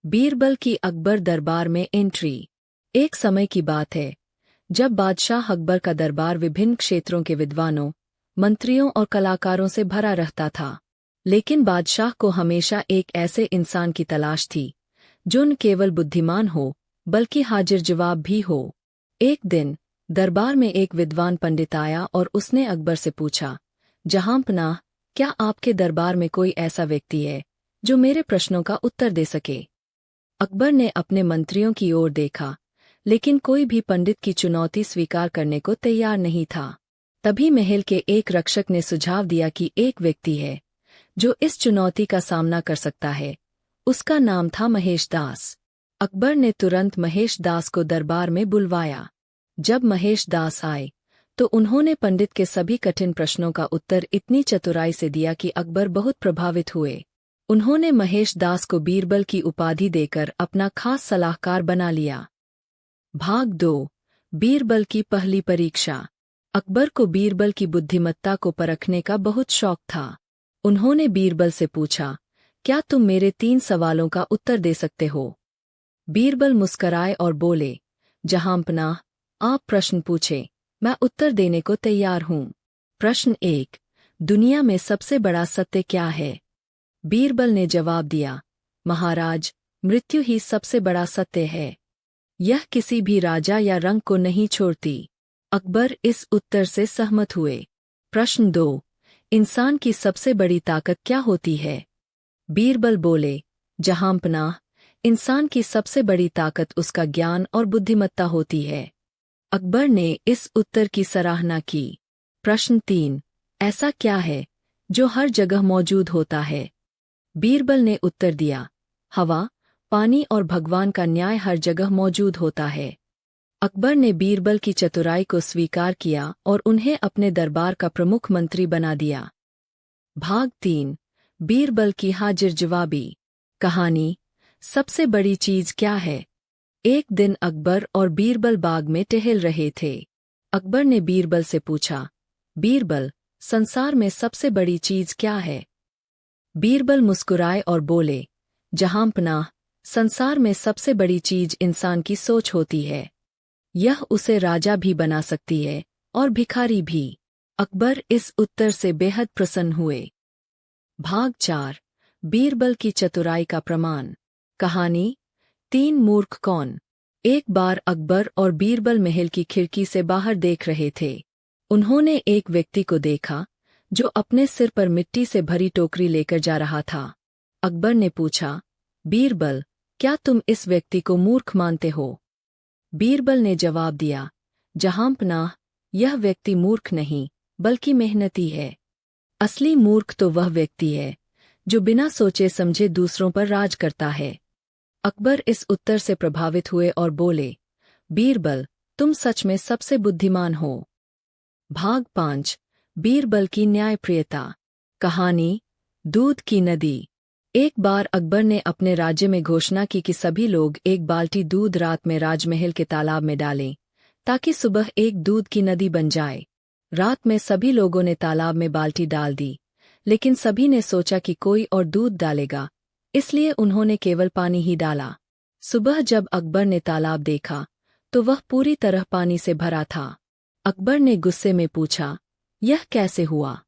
बीरबल की अकबर दरबार में एंट्री। एक समय की बात है जब बादशाह अकबर का दरबार विभिन्न क्षेत्रों के विद्वानों, मंत्रियों और कलाकारों से भरा रहता था। लेकिन बादशाह को हमेशा एक ऐसे इंसान की तलाश थी जो न केवल बुद्धिमान हो बल्कि हाजिर जवाब भी हो। एक दिन दरबार में एक विद्वान पंडित आया और उसने अकबर से पूछा, जहांपनाह, क्या आपके दरबार में कोई ऐसा व्यक्ति है जो मेरे प्रश्नों का उत्तर दे सके? अकबर ने अपने मंत्रियों की ओर देखा, लेकिन कोई भी पंडित की चुनौती स्वीकार करने को तैयार नहीं था। तभी महल के एक रक्षक ने सुझाव दिया कि एक व्यक्ति है जो इस चुनौती का सामना कर सकता है। उसका नाम था महेश दास। अकबर ने तुरंत महेश दास को दरबार में बुलवाया। जब महेश दास आए तो उन्होंने पंडित के सभी कठिन प्रश्नों का उत्तर इतनी चतुराई से दिया कि अकबर बहुत प्रभावित हुए। उन्होंने महेश दास को बीरबल की उपाधि देकर अपना खास सलाहकार बना लिया। भाग 2। बीरबल की पहली परीक्षा। अकबर को बीरबल की बुद्धिमत्ता को परखने का बहुत शौक था। उन्होंने बीरबल से पूछा, क्या तुम मेरे 3 सवालों का उत्तर दे सकते हो? बीरबल मुस्कराए और बोले, जहांपनाह, आप प्रश्न पूछे, मैं उत्तर देने को तैयार हूँ। प्रश्न 1, दुनिया में सबसे बड़ा सत्य क्या है? बीरबल ने जवाब दिया, महाराज, मृत्यु ही सबसे बड़ा सत्य है। यह किसी भी राजा या रंग को नहीं छोड़ती। अकबर इस उत्तर से सहमत हुए। प्रश्न 2, इंसान की सबसे बड़ी ताकत क्या होती है? बीरबल बोले, जहांपनाह, इंसान की सबसे बड़ी ताकत उसका ज्ञान और बुद्धिमत्ता होती है। अकबर ने इस उत्तर की सराहना की। प्रश्न 3, ऐसा क्या है जो हर जगह मौजूद होता है? बीरबल ने उत्तर दिया, हवा, पानी और भगवान का न्याय हर जगह मौजूद होता है। अकबर ने बीरबल की चतुराई को स्वीकार किया और उन्हें अपने दरबार का प्रमुख मंत्री बना दिया। भाग 3, बीरबल की हाजिर जवाबी। कहानी, सबसे बड़ी चीज क्या है? एक दिन अकबर और बीरबल बाग में टहल रहे थे। अकबर ने बीरबल से पूछा, बीरबल, संसार में सबसे बड़ी चीज क्या है? बीरबल मुस्कुराए और बोले, जहांपनाह, संसार में सबसे बड़ी चीज इंसान की सोच होती है। यह उसे राजा भी बना सकती है और भिखारी भी। अकबर इस उत्तर से बेहद प्रसन्न हुए। भाग 4, बीरबल की चतुराई का प्रमाण। कहानी, 3 मूर्ख कौन। एक बार अकबर और बीरबल महल की खिड़की से बाहर देख रहे थे। उन्होंने एक व्यक्ति को देखा जो अपने सिर पर मिट्टी से भरी टोकरी लेकर जा रहा था। अकबर ने पूछा, बीरबल, क्या तुम इस व्यक्ति को मूर्ख मानते हो? बीरबल ने जवाब दिया, जहांपनाह, यह व्यक्ति मूर्ख नहीं बल्कि मेहनती है। असली मूर्ख तो वह व्यक्ति है जो बिना सोचे समझे दूसरों पर राज करता है। अकबर इस उत्तर से प्रभावित हुए और बोले, बीरबल, तुम सच में सबसे बुद्धिमान हो। भाग 5, बीरबल की न्यायप्रियता। कहानी, दूध की नदी। एक बार अकबर ने अपने राज्य में घोषणा की कि सभी लोग एक बाल्टी दूध रात में राजमहल के तालाब में डालें ताकि सुबह एक दूध की नदी बन जाए। रात में सभी लोगों ने तालाब में बाल्टी डाल दी, लेकिन सभी ने सोचा कि कोई और दूध डालेगा, इसलिए उन्होंने केवल पानी ही डाला। सुबह जब अकबर ने तालाब देखा तो वह पूरी तरह पानी से भरा था। अकबर ने गुस्से में पूछा, यह कैसे हुआ?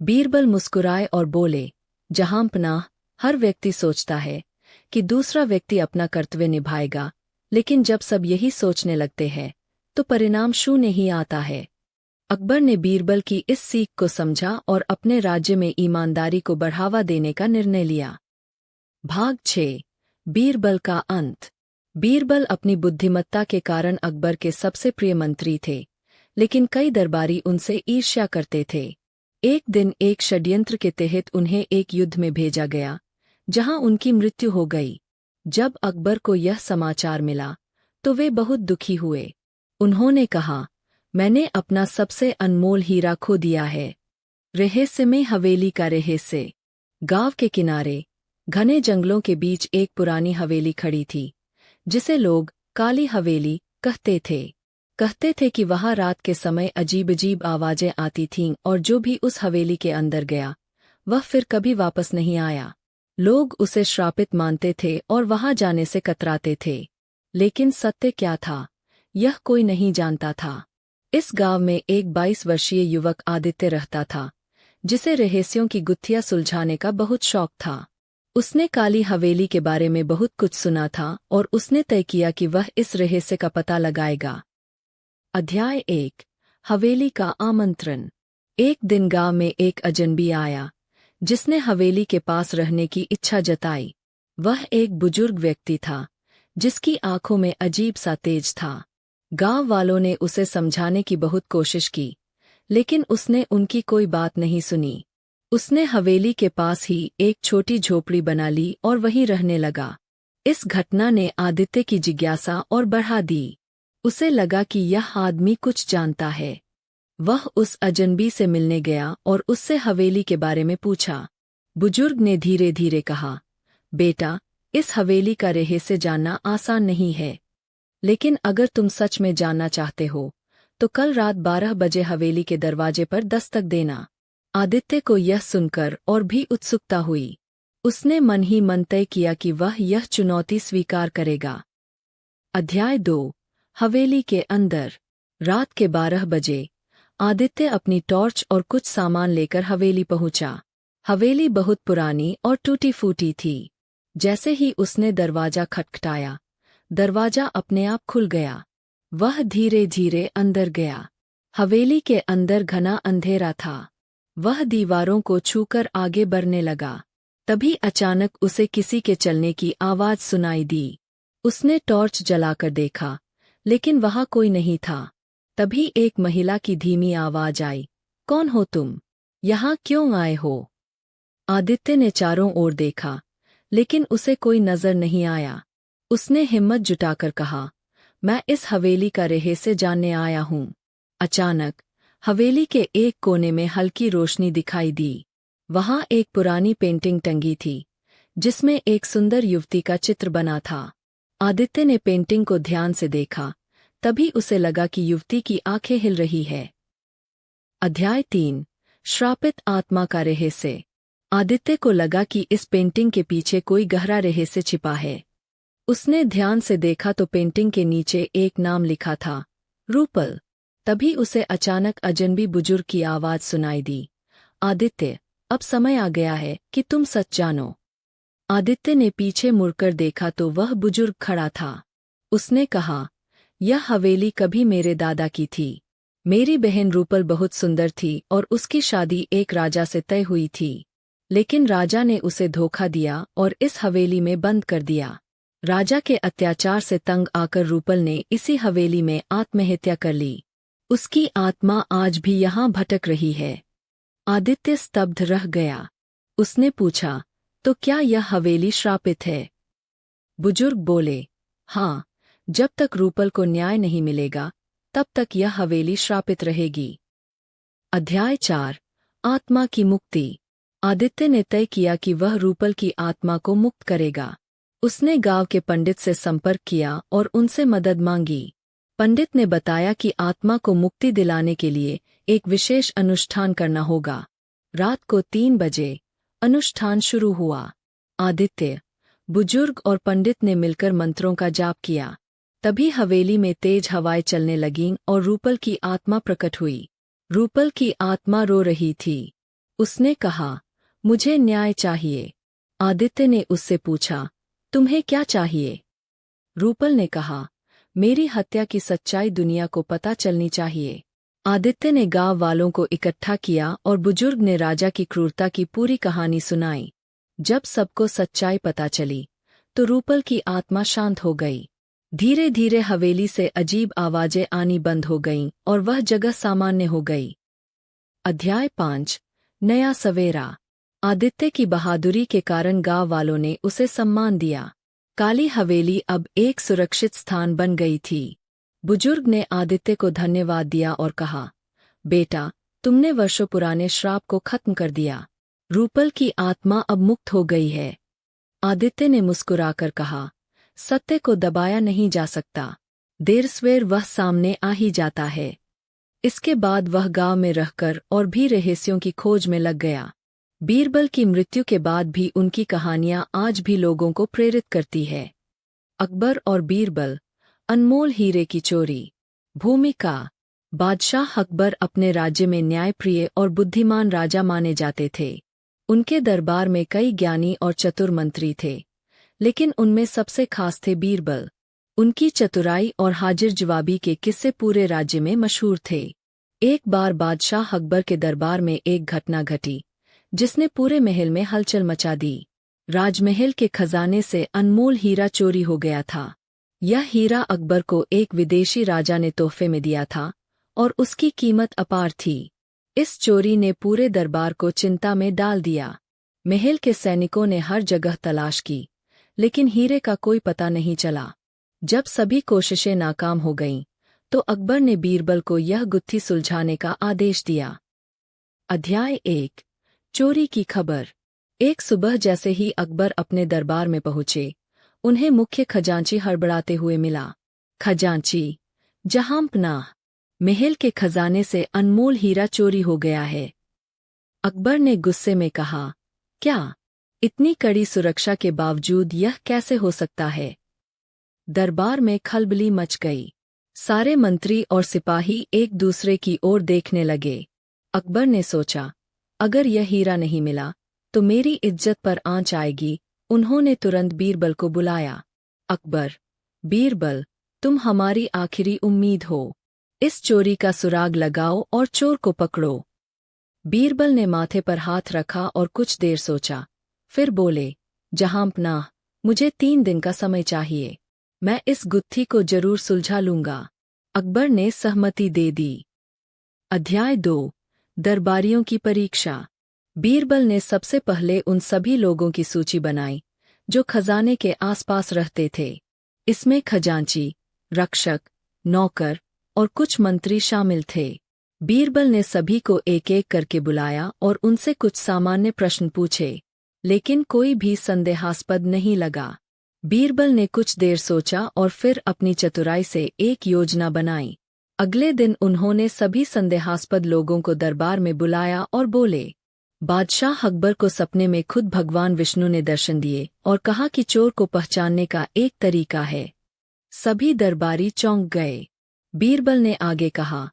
बीरबल मुस्कुराए और बोले, जहांपनाह, हर व्यक्ति सोचता है कि दूसरा व्यक्ति अपना कर्तव्य निभाएगा, लेकिन जब सब यही सोचने लगते हैं तो परिणाम शून्य ही आता है। अकबर ने बीरबल की इस सीख को समझा और अपने राज्य में ईमानदारी को बढ़ावा देने का निर्णय लिया। भाग 6, बीरबल का अंत। बीरबल अपनी बुद्धिमत्ता के कारण अकबर के सबसे प्रिय मंत्री थे, लेकिन कई दरबारी उनसे ईर्ष्या करते थे। एक दिन एक षड्यंत्र के तहत उन्हें एक युद्ध में भेजा गया, जहां उनकी मृत्यु हो गई। जब अकबर को यह समाचार मिला तो वे बहुत दुखी हुए। उन्होंने कहा, मैंने अपना सबसे अनमोल हीरा खो दिया है। रहस्यमय हवेली का रहस्य। गांव के किनारे घने जंगलों के बीच एक पुरानी हवेली खड़ी थी, जिसे लोग काली हवेली कहते थे। कहते थे कि वहां रात के समय अजीब अजीब आवाजें आती थीं और जो भी उस हवेली के अंदर गया वह फिर कभी वापस नहीं आया। लोग उसे श्रापित मानते थे और वहां जाने से कतराते थे। लेकिन सत्य क्या था, यह कोई नहीं जानता था। इस गांव में एक 22 वर्षीय युवक आदित्य रहता था, जिसे रहस्यों की गुत्थियां सुलझाने का बहुत शौक था। उसने काली हवेली के बारे में बहुत कुछ सुना था और उसने तय किया कि वह इस रहस्य का पता लगाएगा। अध्याय 1। हवेली का आमंत्रण। एक दिन गांव में एक अजनबी आया, जिसने हवेली के पास रहने की इच्छा जताई। वह एक बुजुर्ग व्यक्ति था, जिसकी आंखों में अजीब सा तेज था। गांव वालों ने उसे समझाने की बहुत कोशिश की, लेकिन उसने उनकी कोई बात नहीं सुनी। उसने हवेली के पास ही एक छोटी झोपड़ी बना ली और वहीं रहने लगा। इस घटना ने आदित्य की जिज्ञासा और बढ़ा दी। उसे लगा कि यह आदमी कुछ जानता है। वह उस अजनबी से मिलने गया और उससे हवेली के बारे में पूछा। बुजुर्ग ने धीरे धीरे कहा, बेटा, इस हवेली का रहस्य जानना आसान नहीं है, लेकिन अगर तुम सच में जानना चाहते हो तो कल रात 12 बजे हवेली के दरवाजे पर दस्तक देना। आदित्य को यह सुनकर और भी उत्सुकता हुई। उसने मन ही मन तय किया कि वह यह चुनौती स्वीकार करेगा। अध्याय 2। हवेली के अंदर। रात के 12 बजे आदित्य अपनी टॉर्च और कुछ सामान लेकर हवेली पहुंचा। हवेली बहुत पुरानी और टूटी फूटी थी। जैसे ही उसने दरवाजा खटखटाया, दरवाजा अपने आप खुल गया। वह धीरे धीरे अंदर गया। हवेली के अंदर घना अंधेरा था। वह दीवारों को छूकर आगे बढ़ने लगा। तभी अचानक उसे किसी के चलने की आवाज सुनाई दी। उसने टॉर्च जलाकर देखा, लेकिन वहां कोई नहीं था। तभी एक महिला की धीमी आवाज आई, कौन हो तुम? यहाँ क्यों आए हो? आदित्य ने चारों ओर देखा, लेकिन उसे कोई नजर नहीं आया। उसने हिम्मत जुटाकर कहा, मैं इस हवेली का रहस्य जानने आया हूँ। अचानक हवेली के एक कोने में हल्की रोशनी दिखाई दी। वहां एक पुरानी पेंटिंग टंगी थी, जिसमें एक सुंदर युवती का चित्र बना था। आदित्य ने पेंटिंग को ध्यान से देखा, तभी उसे लगा कि युवती की आंखें हिल रही है। अध्याय 3। श्रापित आत्मा का रहस्य। आदित्य को लगा कि इस पेंटिंग के पीछे कोई गहरा रहस्य छिपा है। उसने ध्यान से देखा तो पेंटिंग के नीचे एक नाम लिखा था, रूपल। तभी उसे अचानक अजनबी बुजुर्ग की आवाज सुनाई दी, आदित्य, अब समय आ गया है कि तुम सच जानो। आदित्य ने पीछे मुड़कर देखा तो वह बुजुर्ग खड़ा था। उसने कहा, यह हवेली कभी मेरे दादा की थी। मेरी बहन रूपल बहुत सुंदर थी और उसकी शादी एक राजा से तय हुई थी। लेकिन राजा ने उसे धोखा दिया और इस हवेली में बंद कर दिया। राजा के अत्याचार से तंग आकर रूपल ने इसी हवेली में आत्महत्या कर ली। उसकी आत्मा आज भी यहाँ भटक रही है। आदित्य स्तब्ध रह गया। उसने पूछा, तो क्या यह हवेली श्रापित है? बुजुर्ग बोले, हाँ, जब तक रूपल को न्याय नहीं मिलेगा, तब तक यह हवेली श्रापित रहेगी। अध्याय 4। आत्मा की मुक्ति। आदित्य ने तय किया कि वह रूपल की आत्मा को मुक्त करेगा। उसने गांव के पंडित से संपर्क किया और उनसे मदद मांगी। पंडित ने बताया कि आत्मा को मुक्ति दिलाने के लिए एक विशेष अनुष्ठान करना होगा। रात को 3 बजे अनुष्ठान शुरू हुआ। आदित्य, बुजुर्ग और पंडित ने मिलकर मंत्रों का जाप किया। तभी हवेली में तेज हवाएं चलने लगीं और रूपल की आत्मा प्रकट हुई। रूपल की आत्मा रो रही थी। उसने कहा, मुझे न्याय चाहिए। आदित्य ने उससे पूछा, तुम्हें क्या चाहिए? रूपल ने कहा, मेरी हत्या की सच्चाई दुनिया को पता चलनी चाहिए। आदित्य ने गांव वालों को इकट्ठा किया और बुजुर्ग ने राजा की क्रूरता की पूरी कहानी सुनाई। जब सबको सच्चाई पता चली, तो रूपल की आत्मा शांत हो गई। धीरे धीरे हवेली से अजीब आवाजें आनी बंद हो गईं और वह जगह सामान्य हो गई। अध्याय 5। नया सवेरा। आदित्य की बहादुरी के कारण गांव वालों ने उसे सम्मान दिया। काली हवेली अब एक सुरक्षित स्थान बन गई थी। बुजुर्ग ने आदित्य को धन्यवाद दिया और कहा, बेटा, तुमने वर्षों पुराने श्राप को खत्म कर दिया। रूपल की आत्मा अब मुक्त हो गई है। आदित्य ने मुस्कुराकर कहा, सत्य को दबाया नहीं जा सकता। देर सवेर वह सामने आ ही जाता है। इसके बाद वह गांव में रहकर और भी रहस्यों की खोज में लग गया। बीरबल की मृत्यु के बाद भी उनकी कहानियां आज भी लोगों को प्रेरित करती है। अकबर और बीरबल, अनमोल हीरे की चोरी। भूमिका। बादशाह अकबर अपने राज्य में न्यायप्रिय और बुद्धिमान राजा माने जाते थे। उनके दरबार में कई ज्ञानी और चतुर मंत्री थे, लेकिन उनमें सबसे खास थे बीरबल। उनकी चतुराई और हाजिर जवाबी के किस्से पूरे राज्य में मशहूर थे। एक बार बादशाह अकबर के दरबार में एक घटना घटी जिसने पूरे महल में हलचल मचा दी। राजमहल के खजाने से अनमोल हीरा चोरी हो गया था। यह हीरा अकबर को एक विदेशी राजा ने तोहफे में दिया था और उसकी कीमत अपार थी। इस चोरी ने पूरे दरबार को चिंता में डाल दिया। महल के सैनिकों ने हर जगह तलाश की, लेकिन हीरे का कोई पता नहीं चला। जब सभी कोशिशें नाकाम हो गईं, तो अकबर ने बीरबल को यह गुत्थी सुलझाने का आदेश दिया। अध्याय 1। चोरी की खबर। एक सुबह जैसे ही अकबर अपने दरबार में पहुंचे, उन्हें मुख्य खजांची हड़बड़ाते हुए मिला। खजांची, जहांपनाह, महल के खजाने से अनमोल हीरा चोरी हो गया है। अकबर ने गुस्से में कहा, क्या? इतनी कड़ी सुरक्षा के बावजूद यह कैसे हो सकता है? दरबार में खलबली मच गई। सारे मंत्री और सिपाही एक दूसरे की ओर देखने लगे। अकबर ने सोचा, अगर यह हीरा नहीं मिला तो मेरी इज्जत पर आंच आएगी। उन्होंने तुरंत बीरबल को बुलाया। अकबर, बीरबल, तुम हमारी आखिरी उम्मीद हो। इस चोरी का सुराग लगाओ और चोर को पकड़ो। बीरबल ने माथे पर हाथ रखा और कुछ देर सोचा, फिर बोले, जहांपनाह, मुझे 3 दिन का समय चाहिए। मैं इस गुत्थी को जरूर सुलझा लूंगा। अकबर ने सहमति दे दी। अध्याय 2। दरबारियों की परीक्षा। बीरबल ने सबसे पहले उन सभी लोगों की सूची बनाई जो खजाने के आसपास रहते थे। इसमें खजांची, रक्षक, नौकर और कुछ मंत्री शामिल थे। बीरबल ने सभी को एक-एक करके बुलाया और उनसे कुछ सामान्य प्रश्न पूछे, लेकिन कोई भी संदेहास्पद नहीं लगा। बीरबल ने कुछ देर सोचा और फिर अपनी चतुराई से एक योजना बनाई। अगले दिन उन्होंने सभी संदेहास्पद लोगों को दरबार में बुलाया और बोले, बादशाह अकबर को सपने में खुद भगवान विष्णु ने दर्शन दिए और कहा कि चोर को पहचानने का एक तरीका है। सभी दरबारी चौंक गए। बीरबल ने आगे कहा,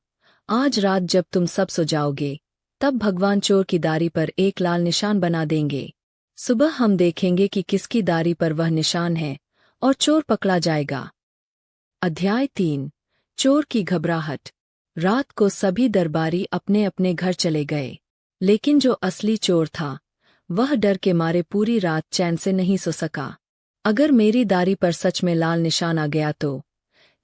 आज रात जब तुम सब सो जाओगे, तब भगवान चोर की दाढ़ी पर एक लाल निशान बना देंगे। सुबह हम देखेंगे कि किसकी दाढ़ी पर वह निशान है और चोर पकड़ा जाएगा। अध्याय 3। चोर की घबराहट। रात को सभी दरबारी अपने अपने घर चले गए, लेकिन जो असली चोर था, वह डर के मारे पूरी रात चैन से नहीं सो सका। अगर मेरी दाढ़ी पर सच में लाल निशान आ गया तो?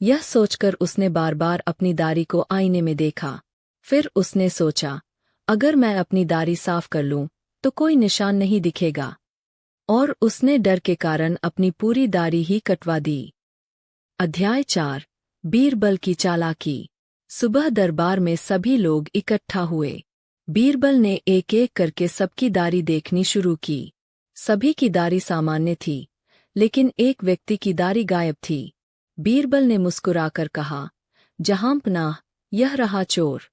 यह सोचकर उसने बार बार अपनी दाढ़ी को आईने में देखा। फिर उसने सोचा, अगर मैं अपनी दाढ़ी साफ कर लूं तो कोई निशान नहीं दिखेगा। और उसने डर के कारण अपनी पूरी दाढ़ी ही कटवा दी। अध्याय 4। बीरबल की चालाकी। सुबह दरबार में सभी लोग इकट्ठा हुए। बीरबल ने एक-एक करके सबकी दाढ़ी देखनी शुरू की। सभी की दाढ़ी सामान्य थी, लेकिन एक व्यक्ति की दाढ़ी गायब थी। बीरबल ने मुस्कुराकर कहा, जहांपनाह, यह रहा चोर।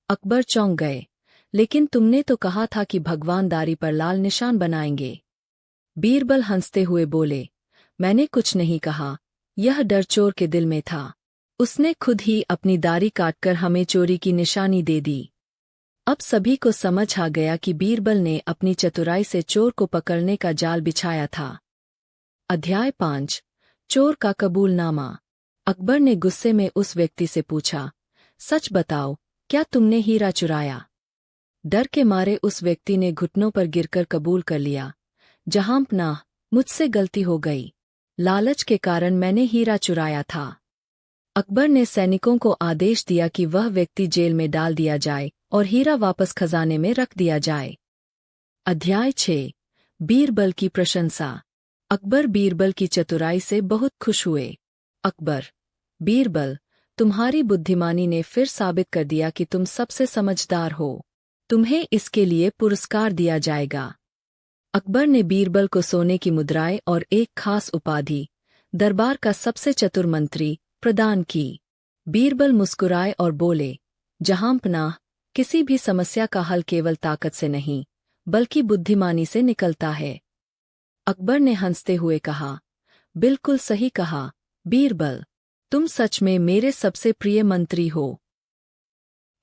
अकबर चौंक गए, लेकिन तुमने तो कहा था कि भगवान दाढ़ी पर लाल निशान बनाएंगे। बीरबल हंसते हुए बोले, मैंने कुछ नहीं कहा, यह डर चोर के दिल में था। उसने खुद ही अपनी दाढ़ी काटकर हमें चोरी की निशानी दे दी। अब सभी को समझ आ गया कि बीरबल ने अपनी चतुराई से चोर को पकड़ने का जाल बिछाया था। अध्याय 5। चोर का कबूलनामा। अकबर ने गुस्से में उस व्यक्ति से पूछा, सच बताओ, क्या तुमने हीरा चुराया? डर के मारे उस व्यक्ति ने घुटनों पर गिरकर कबूल कर लिया, जहांपनाह, मुझसे गलती हो गई। लालच के कारण मैंने हीरा चुराया था। अकबर ने सैनिकों को आदेश दिया कि वह व्यक्ति जेल में डाल दिया जाए और हीरा वापस खजाने में रख दिया जाए। अध्याय 6। बीरबल की प्रशंसा। अकबर बीरबल की चतुराई से बहुत खुश हुए। अकबर, बीरबल, तुम्हारी बुद्धिमानी ने फिर साबित कर दिया कि तुम सबसे समझदार हो। तुम्हें इसके लिए पुरस्कार दिया जाएगा। अकबर ने बीरबल को सोने की मुद्राएं और एक खास उपाधि, दरबार का सबसे चतुर मंत्री, प्रदान की। बीरबल मुस्कुराए और बोले, जहांपनाह, किसी भी समस्या का हल केवल ताकत से नहीं, बल्कि बुद्धिमानी से निकलता है। अकबर ने हंसते हुए कहा, बिल्कुल सही कहा, बीरबल, तुम सच में मेरे सबसे प्रिय मंत्री हो।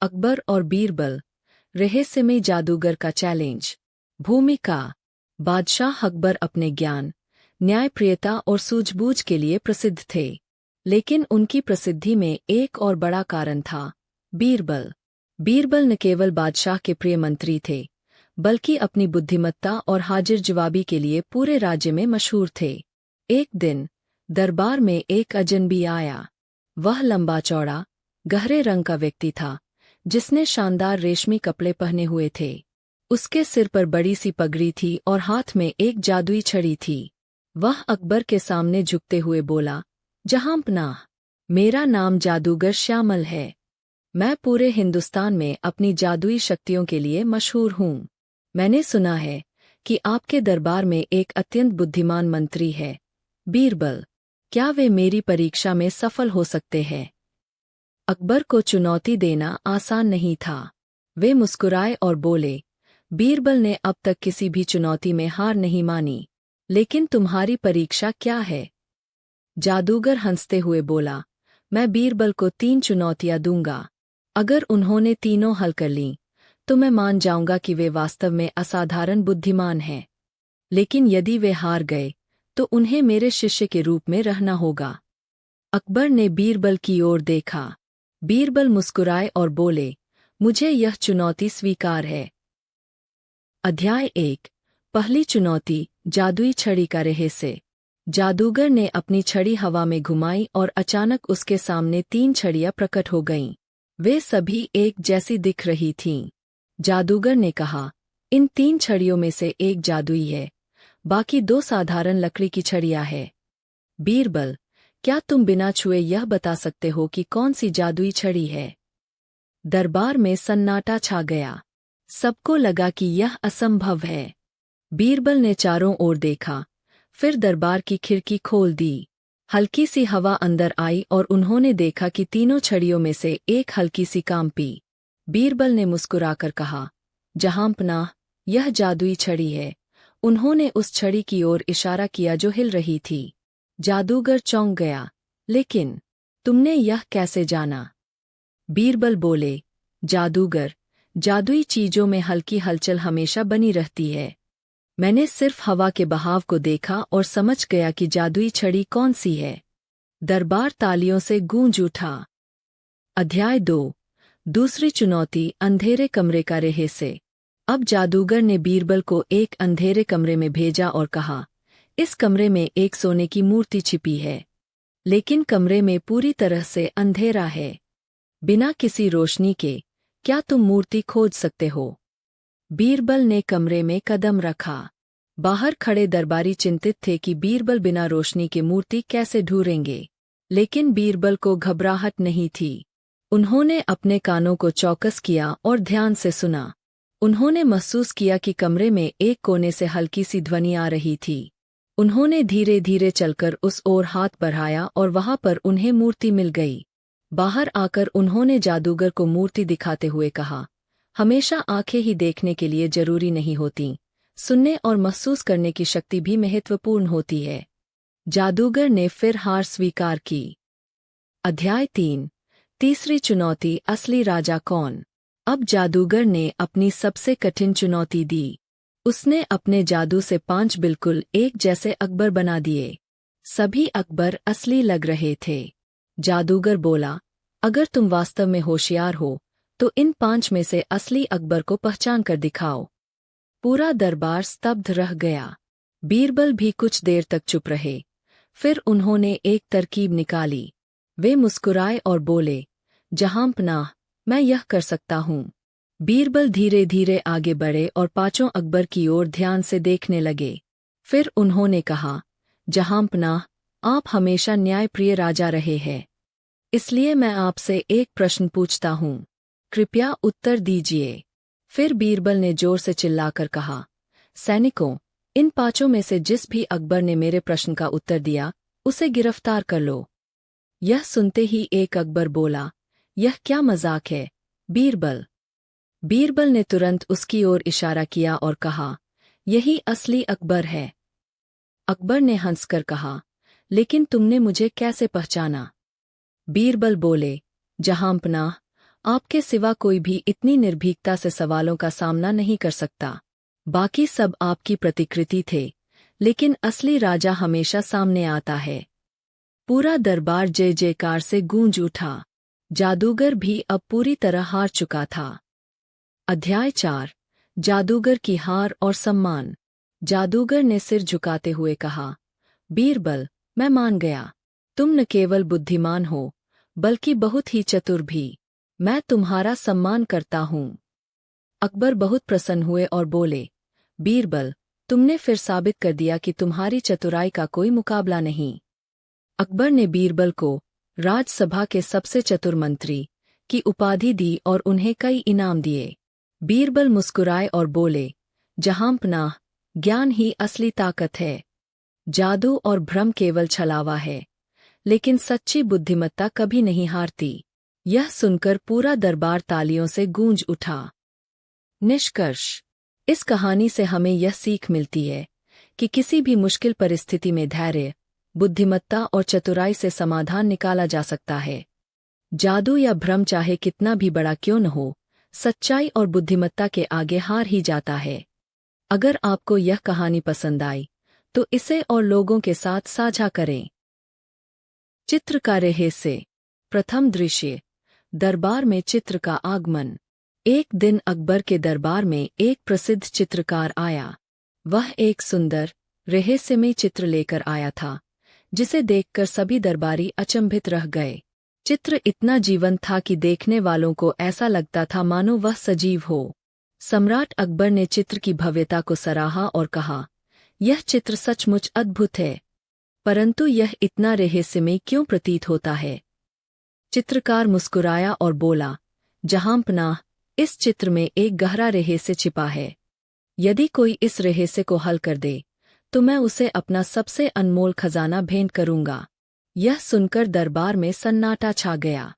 अकबर और बीरबल, रहस्यमय जादूगर का चैलेंज। भूमिका। बादशाह अकबर अपने ज्ञान, न्यायप्रियता और सूझबूझ के लिए प्रसिद्ध थे, लेकिन उनकी प्रसिद्धि में एक और बड़ा कारण था, बीरबल। बीरबल न केवल बादशाह के प्रिय मंत्री थे, बल्कि अपनी बुद्धिमत्ता और हाजिर जवाबी के लिए पूरे राज्य में मशहूर थे। एक दिन दरबार में एक अजनबी आया। वह लंबा चौड़ा, गहरे रंग का व्यक्ति था, जिसने शानदार रेशमी कपड़े पहने हुए थे। उसके सिर पर बड़ी सी पगड़ी थी और हाथ में एक जादुई छड़ी थी। वह अकबर के सामने झुकते हुए बोला, जहांपनाह, मेरा नाम जादूगर श्यामल है। मैं पूरे हिंदुस्तान में अपनी जादुई शक्तियों के लिए मशहूर हूँ। मैंने सुना है कि आपके दरबार में एक अत्यंत बुद्धिमान मंत्री है, बीरबल। क्या वे मेरी परीक्षा में सफल हो सकते हैं? अकबर को चुनौती देना आसान नहीं था। वे मुस्कुराए और बोले, बीरबल ने अब तक किसी भी चुनौती में हार नहीं मानी, लेकिन तुम्हारी परीक्षा क्या है? जादूगर हंसते हुए बोला, मैं बीरबल को 3 चुनौतियां दूंगा। अगर उन्होंने तीनों हल कर लीं, तो मैं मान जाऊंगा कि वे वास्तव में असाधारण बुद्धिमान हैं। लेकिन यदि वे हार गए, तो उन्हें मेरे शिष्य के रूप में रहना होगा। अकबर ने बीरबल की ओर देखा। बीरबल मुस्कुराए और बोले, मुझे यह चुनौती स्वीकार है। अध्याय 1। पहली चुनौती, जादुई छड़ी का रहस्य। जादूगर ने अपनी छड़ी हवा में घुमाई और अचानक उसके सामने 3 छड़ियां प्रकट हो गईं। वे सभी एक जैसी दिख रही थीं। जादूगर ने कहा, इन 3 छड़ियों में से एक जादुई है, बाकी 2 साधारण लकड़ी की छड़ियां हैं। बीरबल, क्या तुम बिना छुए यह बता सकते हो कि कौन सी जादुई छड़ी है? दरबार में सन्नाटा छा गया। सबको लगा कि यह असंभव है। बीरबल ने चारों ओर देखा, फिर दरबार की खिड़की खोल दी। हल्की सी हवा अंदर आई और उन्होंने देखा कि तीनों छड़ियों में से एक हल्की सी कांपी। बीरबल ने मुस्कुराकर कहा, जहांपनाह, यह जादुई छड़ी है। उन्होंने उस छड़ी की ओर इशारा किया जो हिल रही थी। जादूगर चौंक गया, लेकिन तुमने यह कैसे जाना? बीरबल बोले, जादूगर, जादुई चीजों में हल्की हलचल हमेशा बनी रहती है। मैंने सिर्फ हवा के बहाव को देखा और समझ गया कि जादुई छड़ी कौन सी है। दरबार तालियों से गूंज उठा। अध्याय 2। दूसरी चुनौती, अंधेरे कमरे का रहस्य। अब जादूगर ने बीरबल को एक अंधेरे कमरे में भेजा और कहा, इस कमरे में एक सोने की मूर्ति छिपी है, लेकिन कमरे में पूरी तरह से अंधेरा है। बिना किसी रोशनी के क्या तुम मूर्ति खोज सकते हो? बीरबल ने कमरे में कदम रखा। बाहर खड़े दरबारी चिंतित थे कि बीरबल बिना रोशनी के मूर्ति कैसे ढूंढेंगे, लेकिन बीरबल को घबराहट नहीं थी। उन्होंने अपने कानों को चौकस किया और ध्यान से सुना। उन्होंने महसूस किया कि कमरे में एक कोने से हल्की सी ध्वनि आ रही थी। उन्होंने धीरे धीरे चलकर उस ओर हाथ बढ़ाया और वहां पर उन्हें मूर्ति मिल गई। बाहर आकर उन्होंने जादूगर को मूर्ति दिखाते हुए कहा, हमेशा आंखें ही देखने के लिए जरूरी नहीं होती, सुनने और महसूस करने की शक्ति भी महत्वपूर्ण होती है। जादूगर ने फिर हार स्वीकार की। अध्याय 3। तीसरी चुनौती, असली राजा कौन? अब जादूगर ने अपनी सबसे कठिन चुनौती दी। उसने अपने जादू से 5 बिल्कुल एक जैसे अकबर बना दिए। सभी अकबर असली लग रहे थे। जादूगर बोला, अगर तुम वास्तव में होशियार हो, तो इन 5 में से असली अकबर को पहचान कर दिखाओ। पूरा दरबार स्तब्ध रह गया। बीरबल भी कुछ देर तक चुप रहे। फिर उन्होंने एक तरकीब निकाली। वे मुस्कुराए और बोले, जहांपनाह, मैं यह कर सकता हूँ। बीरबल धीरे धीरे आगे बढ़े और 5 अकबर की ओर ध्यान से देखने लगे। फिर उन्होंने कहा, जहांपनाह, आप हमेशा न्यायप्रिय राजा रहे हैं, इसलिए मैं आपसे एक प्रश्न पूछता हूँ, कृपया उत्तर दीजिए। फिर बीरबल ने जोर से चिल्लाकर कहा, सैनिकों, इन 5 में से जिस भी अकबर ने मेरे प्रश्न का उत्तर दिया, उसे गिरफ्तार कर लो। यह सुनते ही एक अकबर बोला, यह क्या मजाक है, बीरबल? बीरबल ने तुरंत उसकी ओर इशारा किया और कहा, यही असली अकबर है। अकबर ने हंसकर कहा, लेकिन तुमने मुझे कैसे पहचाना? बीरबल बोले, जहांपनाह, आपके सिवा कोई भी इतनी निर्भीकता से सवालों का सामना नहीं कर सकता। बाकी सब आपकी प्रतिकृति थे, लेकिन असली राजा हमेशा सामने आता है। पूरा दरबार जय जयकार से गूंज उठा। जादूगर भी अब पूरी तरह हार चुका था। अध्याय 4 जादूगर की हार और सम्मान। जादूगर ने सिर झुकाते हुए कहा, बीरबल, मैं मान गया। तुम न केवल बुद्धिमान हो, बल्कि बहुत ही चतुर भी। मैं तुम्हारा सम्मान करता हूँ। अकबर बहुत प्रसन्न हुए और बोले, बीरबल, तुमने फिर साबित कर दिया कि तुम्हारी चतुराई का कोई मुकाबला नहीं। अकबर ने बीरबल को राजसभा के सबसे चतुर मंत्री की उपाधि दी और उन्हें कई इनाम दिए। बीरबल मुस्कुराए और बोले, जहांपनाह, ज्ञान ही असली ताकत है। जादू और भ्रम केवल छलावा है, लेकिन सच्ची बुद्धिमत्ता कभी नहीं हारती। यह सुनकर पूरा दरबार तालियों से गूंज उठा। निष्कर्ष, इस कहानी से हमें यह सीख मिलती है कि किसी भी मुश्किल परिस्थिति में धैर्य, बुद्धिमत्ता और चतुराई से समाधान निकाला जा सकता है। जादू या भ्रम चाहे कितना भी बड़ा क्यों न हो, सच्चाई और बुद्धिमत्ता के आगे हार ही जाता है। अगर आपको यह कहानी पसंद आई, तो इसे और लोगों के साथ साझा करें। चित्र का रहस्य। प्रथम दृश्य, दरबार में चित्र का आगमन। एक दिन अकबर के दरबार में एक प्रसिद्ध चित्रकार आया। वह एक सुंदर, रहस्यमय चित्र लेकर आया था, जिसे देखकर सभी दरबारी अचंभित रह गए। चित्र इतना जीवंत था कि देखने वालों को ऐसा लगता था मानो वह सजीव हो। सम्राट अकबर ने चित्र की भव्यता को सराहा और कहा, यह चित्र सचमुच अद्भुत है, परंतु यह इतना रहस्यमय क्यों प्रतीत होता है? चित्रकार मुस्कुराया और बोला, जहांपनाह, इस चित्र में एक गहरा रहस्य छिपा है। यदि कोई इस रहस्य को हल कर दे, तो मैं उसे अपना सबसे अनमोल खजाना भेंट करूंगा। यह सुनकर दरबार में सन्नाटा छा गया।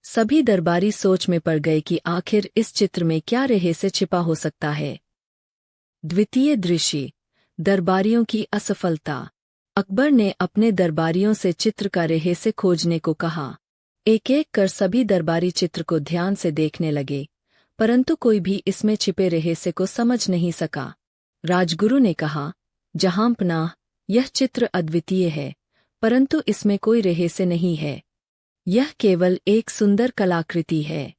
सभी दरबारी सोच में पड़ गए कि आखिर इस चित्र में क्या रहस्य छिपा हो सकता है। द्वितीय दृश्य, दरबारियों की असफलता। अकबर ने अपने दरबारियों से चित्र का रहस्य खोजने को कहा। एक एक कर सभी दरबारी चित्र को ध्यान से देखने लगे, परंतु कोई भी इसमें छिपे रहस्य को समझ नहीं सका। राजगुरु ने कहा, जहांपनाह, यह चित्र अद्वितीय है, परंतु इसमें कोई रहस्य नहीं है। यह केवल एक सुंदर कलाकृति है।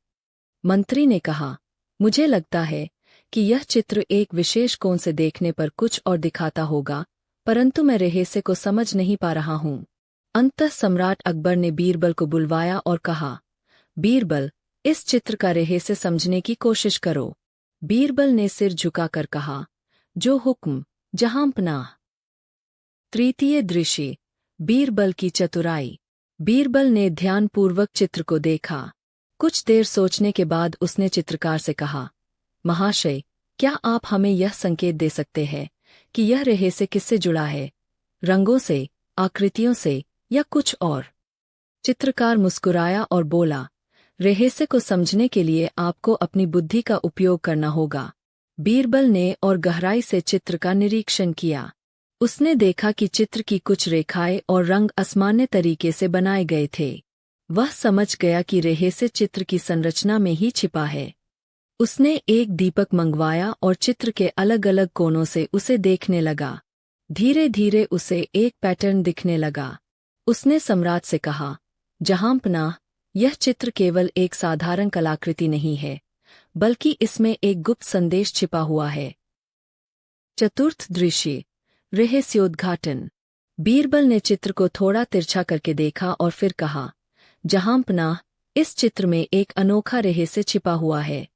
मंत्री ने कहा, मुझे लगता है कि यह चित्र एक विशेष कोण से देखने पर कुछ और दिखाता होगा, परंतु मैं रहस्य को समझ नहीं पा रहा हूँ। अंततः सम्राट अकबर ने बीरबल को बुलवाया और कहा, बीरबल, इस चित्र का रहस्य समझने की कोशिश करो। बीरबल ने सिर झुकाकर कहा, जो हुक्म, जहांपनाह। तृतीय दृश्य, बीरबल की चतुराई। बीरबल ने ध्यानपूर्वक चित्र को देखा। कुछ देर सोचने के बाद उसने चित्रकार से कहा, महाशय, क्या आप हमें यह संकेत दे सकते हैं कि यह रहस्य किससे जुड़ा है? रंगों से, आकृतियों से, या कुछ और? चित्रकार मुस्कुराया और बोला, रहस्य को समझने के लिए आपको अपनी बुद्धि का उपयोग करना होगा। बीरबल ने और गहराई से चित्र का निरीक्षण किया। उसने देखा कि चित्र की कुछ रेखाएं और रंग असामान्य तरीके से बनाए गए थे। वह समझ गया कि रहस्य चित्र की संरचना में ही छिपा है। उसने एक दीपक मंगवाया और चित्र के अलग अलग कोनों से उसे देखने लगा। धीरे धीरे उसे एक पैटर्न दिखने लगा। उसने सम्राट से कहा, जहांपनाह, यह चित्र केवल एक साधारण कलाकृति नहीं है, बल्कि इसमें एक गुप्त संदेश छिपा हुआ है। चतुर्थ दृश्य, रहस्योद्घाटन। बीरबल ने चित्र को थोड़ा तिरछा करके देखा और फिर कहा, जहांपनाह, इस चित्र में एक अनोखा रहस्य छिपा हुआ है।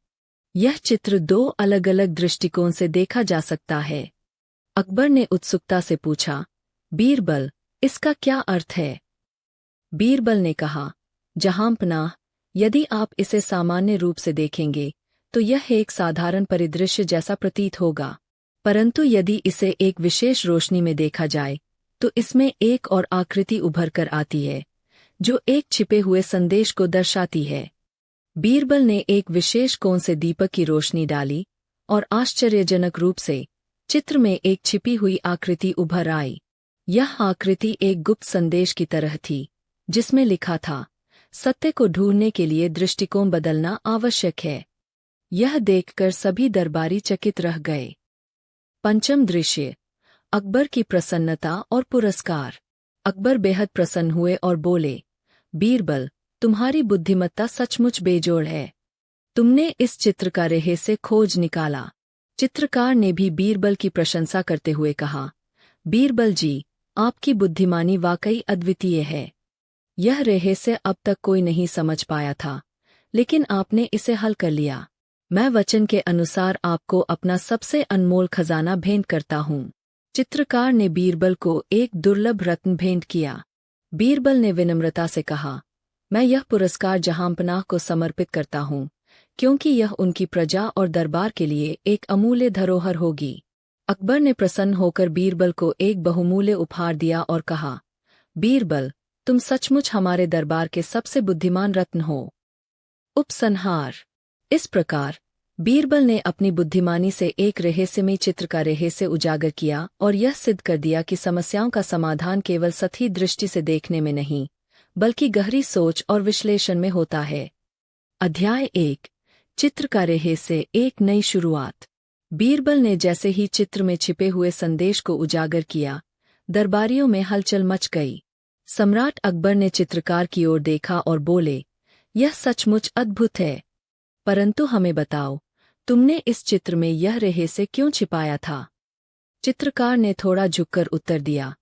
यह चित्र दो अलग अलग दृष्टिकोण से देखा जा सकता है। अकबर ने उत्सुकता से पूछा, बीरबल, इसका क्या अर्थ है? बीरबल ने कहा, जहांपनाह, यदि आप इसे सामान्य रूप से देखेंगे तो यह एक साधारण परिदृश्य जैसा प्रतीत होगा, परंतु यदि इसे एक विशेष रोशनी में देखा जाए तो इसमें एक और आकृति उभर कर आती है, जो एक छिपे हुए संदेश को दर्शाती है। बीरबल ने एक विशेष कोण से दीपक की रोशनी डाली और आश्चर्यजनक रूप से चित्र में एक छिपी हुई आकृति उभर आई। यह आकृति एक गुप्त संदेश की तरह थी, जिसमें लिखा था, सत्य को ढूंढने के लिए दृष्टिकोण बदलना आवश्यक है। यह देखकर सभी दरबारी चकित रह गए। पंचम दृश्य, अकबर की प्रसन्नता और पुरस्कार। अकबर बेहद प्रसन्न हुए और बोले, बीरबल, तुम्हारी बुद्धिमत्ता सचमुच बेजोड़ है। तुमने इस चित्र का रहस्य खोज निकाला। चित्रकार ने भी बीरबल की प्रशंसा करते हुए कहा, बीरबल जी, आपकी बुद्धिमानी वाकई अद्वितीय है। यह रहस्य अब तक कोई नहीं समझ पाया था, लेकिन आपने इसे हल कर लिया। मैं वचन के अनुसार आपको अपना सबसे अनमोल खजाना भेंट करता हूँ। चित्रकार ने बीरबल को एक दुर्लभ रत्न भेंट किया। बीरबल ने विनम्रता से कहा, मैं यह पुरस्कार जहांपनाह को समर्पित करता हूँ, क्योंकि यह उनकी प्रजा और दरबार के लिए एक अमूल्य धरोहर होगी। अकबर ने प्रसन्न होकर बीरबल को एक बहुमूल्य उपहार दिया और कहा, बीरबल, तुम सचमुच हमारे दरबार के सबसे बुद्धिमान रत्न हो। उपसंहार। इस प्रकार बीरबल ने अपनी बुद्धिमानी से एक रहस्यमय चित्र का रहस्य उजागर किया और यह सिद्ध कर दिया कि समस्याओं का समाधान केवल सतही दृष्टि से देखने में नहीं, बल्कि गहरी सोच और विश्लेषण में होता है। अध्याय 1, चित्र का रहस्य, एक नई शुरुआत। बीरबल ने जैसे ही चित्र में छिपे हुए संदेश को उजागर किया, दरबारियों में हलचल मच गई। सम्राट अकबर ने चित्रकार की ओर देखा और बोले, यह सचमुच अद्भुत है, परंतु हमें बताओ, तुमने इस चित्र में यह रहस्य क्यों छिपाया था? चित्रकार ने थोड़ा झुककर उत्तर दिया,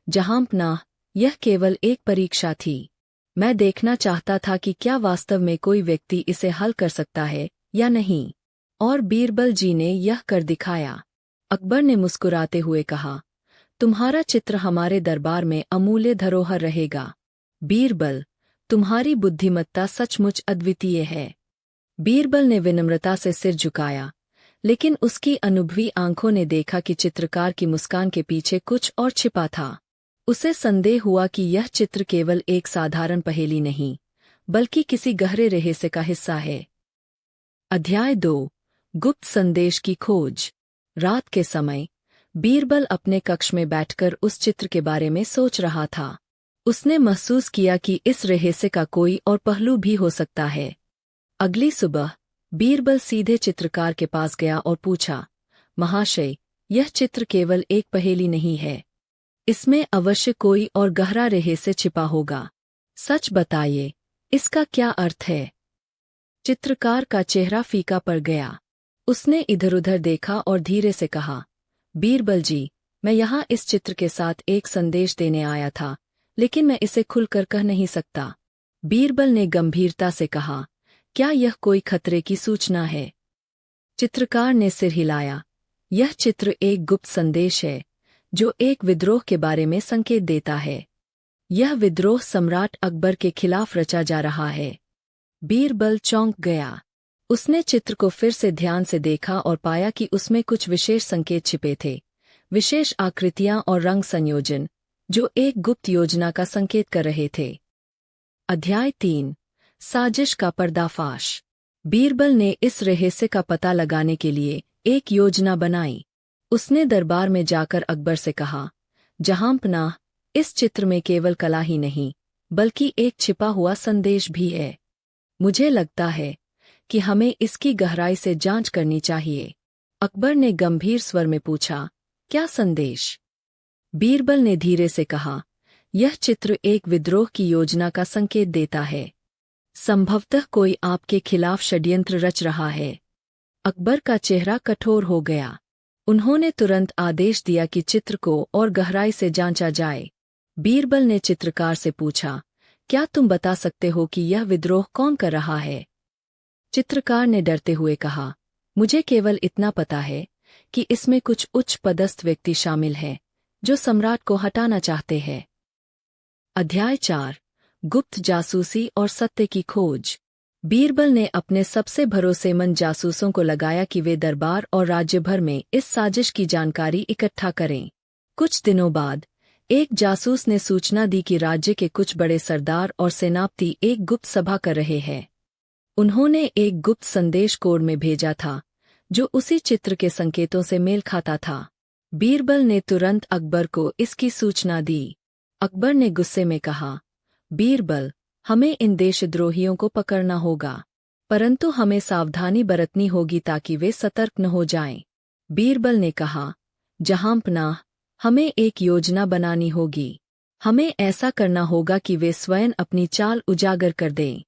जहांपनाह, यह केवल एक परीक्षा थी। मैं देखना चाहता था कि क्या वास्तव में कोई व्यक्ति इसे हल कर सकता है या नहीं, और बीरबल जी ने यह कर दिखाया। अकबर ने मुस्कुराते हुए कहा, तुम्हारा चित्र हमारे दरबार में अमूल्य धरोहर रहेगा। बीरबल, तुम्हारी बुद्धिमत्ता सचमुच अद्वितीय है। बीरबल ने विनम्रता से सिर झुकाया, लेकिन उसकी अनुभवी आंखों ने देखा कि चित्रकार की मुस्कान के पीछे कुछ और छिपा था। उसे संदेह हुआ कि यह चित्र केवल एक साधारण पहेली नहीं, बल्कि किसी गहरे रहस्य का हिस्सा है। अध्याय 2, गुप्त संदेश की खोज। रात के समय बीरबल अपने कक्ष में बैठकर उस चित्र के बारे में सोच रहा था। उसने महसूस किया कि इस रहस्य का कोई और पहलू भी हो सकता है। अगली सुबह बीरबल सीधे चित्रकार के पास गया और पूछा, महाशय, यह चित्र केवल एक पहेली नहीं है, इसमें अवश्य कोई और गहरा रहस्य छिपा होगा। सच बताइए, इसका क्या अर्थ है? चित्रकार का चेहरा फीका पड़ गया। उसने इधर-उधर देखा और धीरे से कहा, बीरबल जी, मैं यहाँ इस चित्र के साथ एक संदेश देने आया था, लेकिन मैं इसे खुलकर कह नहीं सकता। बीरबल ने गंभीरता से कहा, क्या यह कोई खतरे की सूचना है? चित्रकार ने सिर हिलाया। यह चित्र एक गुप्त संदेश है, जो एक विद्रोह के बारे में संकेत देता है। यह विद्रोह सम्राट अकबर के खिलाफ रचा जा रहा है। बीरबल चौंक गया। उसने चित्र को फिर से ध्यान से देखा और पाया कि उसमें कुछ विशेष संकेत छिपे थे, विशेष आकृतियां और रंग संयोजन, जो एक गुप्त योजना का संकेत कर रहे थे। अध्याय 3, साजिश का पर्दाफाश। बीरबल ने इस रहस्य का पता लगाने के लिए एक योजना बनाई। उसने दरबार में जाकर अकबर से कहा, जहांपनाह, इस चित्र में केवल कला ही नहीं, बल्कि एक छिपा हुआ संदेश भी है। मुझे लगता है कि हमें इसकी गहराई से जांच करनी चाहिए। अकबर ने गंभीर स्वर में पूछा, क्या संदेश? बीरबल ने धीरे से कहा, यह चित्र एक विद्रोह की योजना का संकेत देता है। संभवतः कोई आपके खिलाफ षड्यंत्र रच रहा है। अकबर का चेहरा कठोर हो गया। उन्होंने तुरंत आदेश दिया कि चित्र को और गहराई से जांचा जाए। बीरबल ने चित्रकार से पूछा, क्या तुम बता सकते हो कि यह विद्रोह कौन कर रहा है? चित्रकार ने डरते हुए कहा, मुझे केवल इतना पता है कि इसमें कुछ उच्च पदस्थ व्यक्ति शामिल हैं, जो सम्राट को हटाना चाहते हैं। अध्याय 4, गुप्त जासूसी और सत्य की खोज। बीरबल ने अपने सबसे भरोसेमंद जासूसों को लगाया कि वे दरबार और राज्य भर में इस साजिश की जानकारी इकट्ठा करें। कुछ दिनों बाद एक जासूस ने सूचना दी कि राज्य के कुछ बड़े सरदार और सेनापति एक गुप्त सभा कर रहे हैं। उन्होंने एक गुप्त संदेश कोड में भेजा था जो उसी चित्र के संकेतों से मेल खाता था। बीरबल ने तुरंत अकबर को इसकी सूचना दी। अकबर ने गुस्से में कहा, बीरबल, हमें इन देशद्रोहियों को पकड़ना होगा, परंतु हमें सावधानी बरतनी होगी ताकि वे सतर्क न हो जाएं। बीरबल ने कहा, जहांपनाह, हमें एक योजना बनानी होगी। हमें ऐसा करना होगा कि वे स्वयं अपनी चाल उजागर कर दें।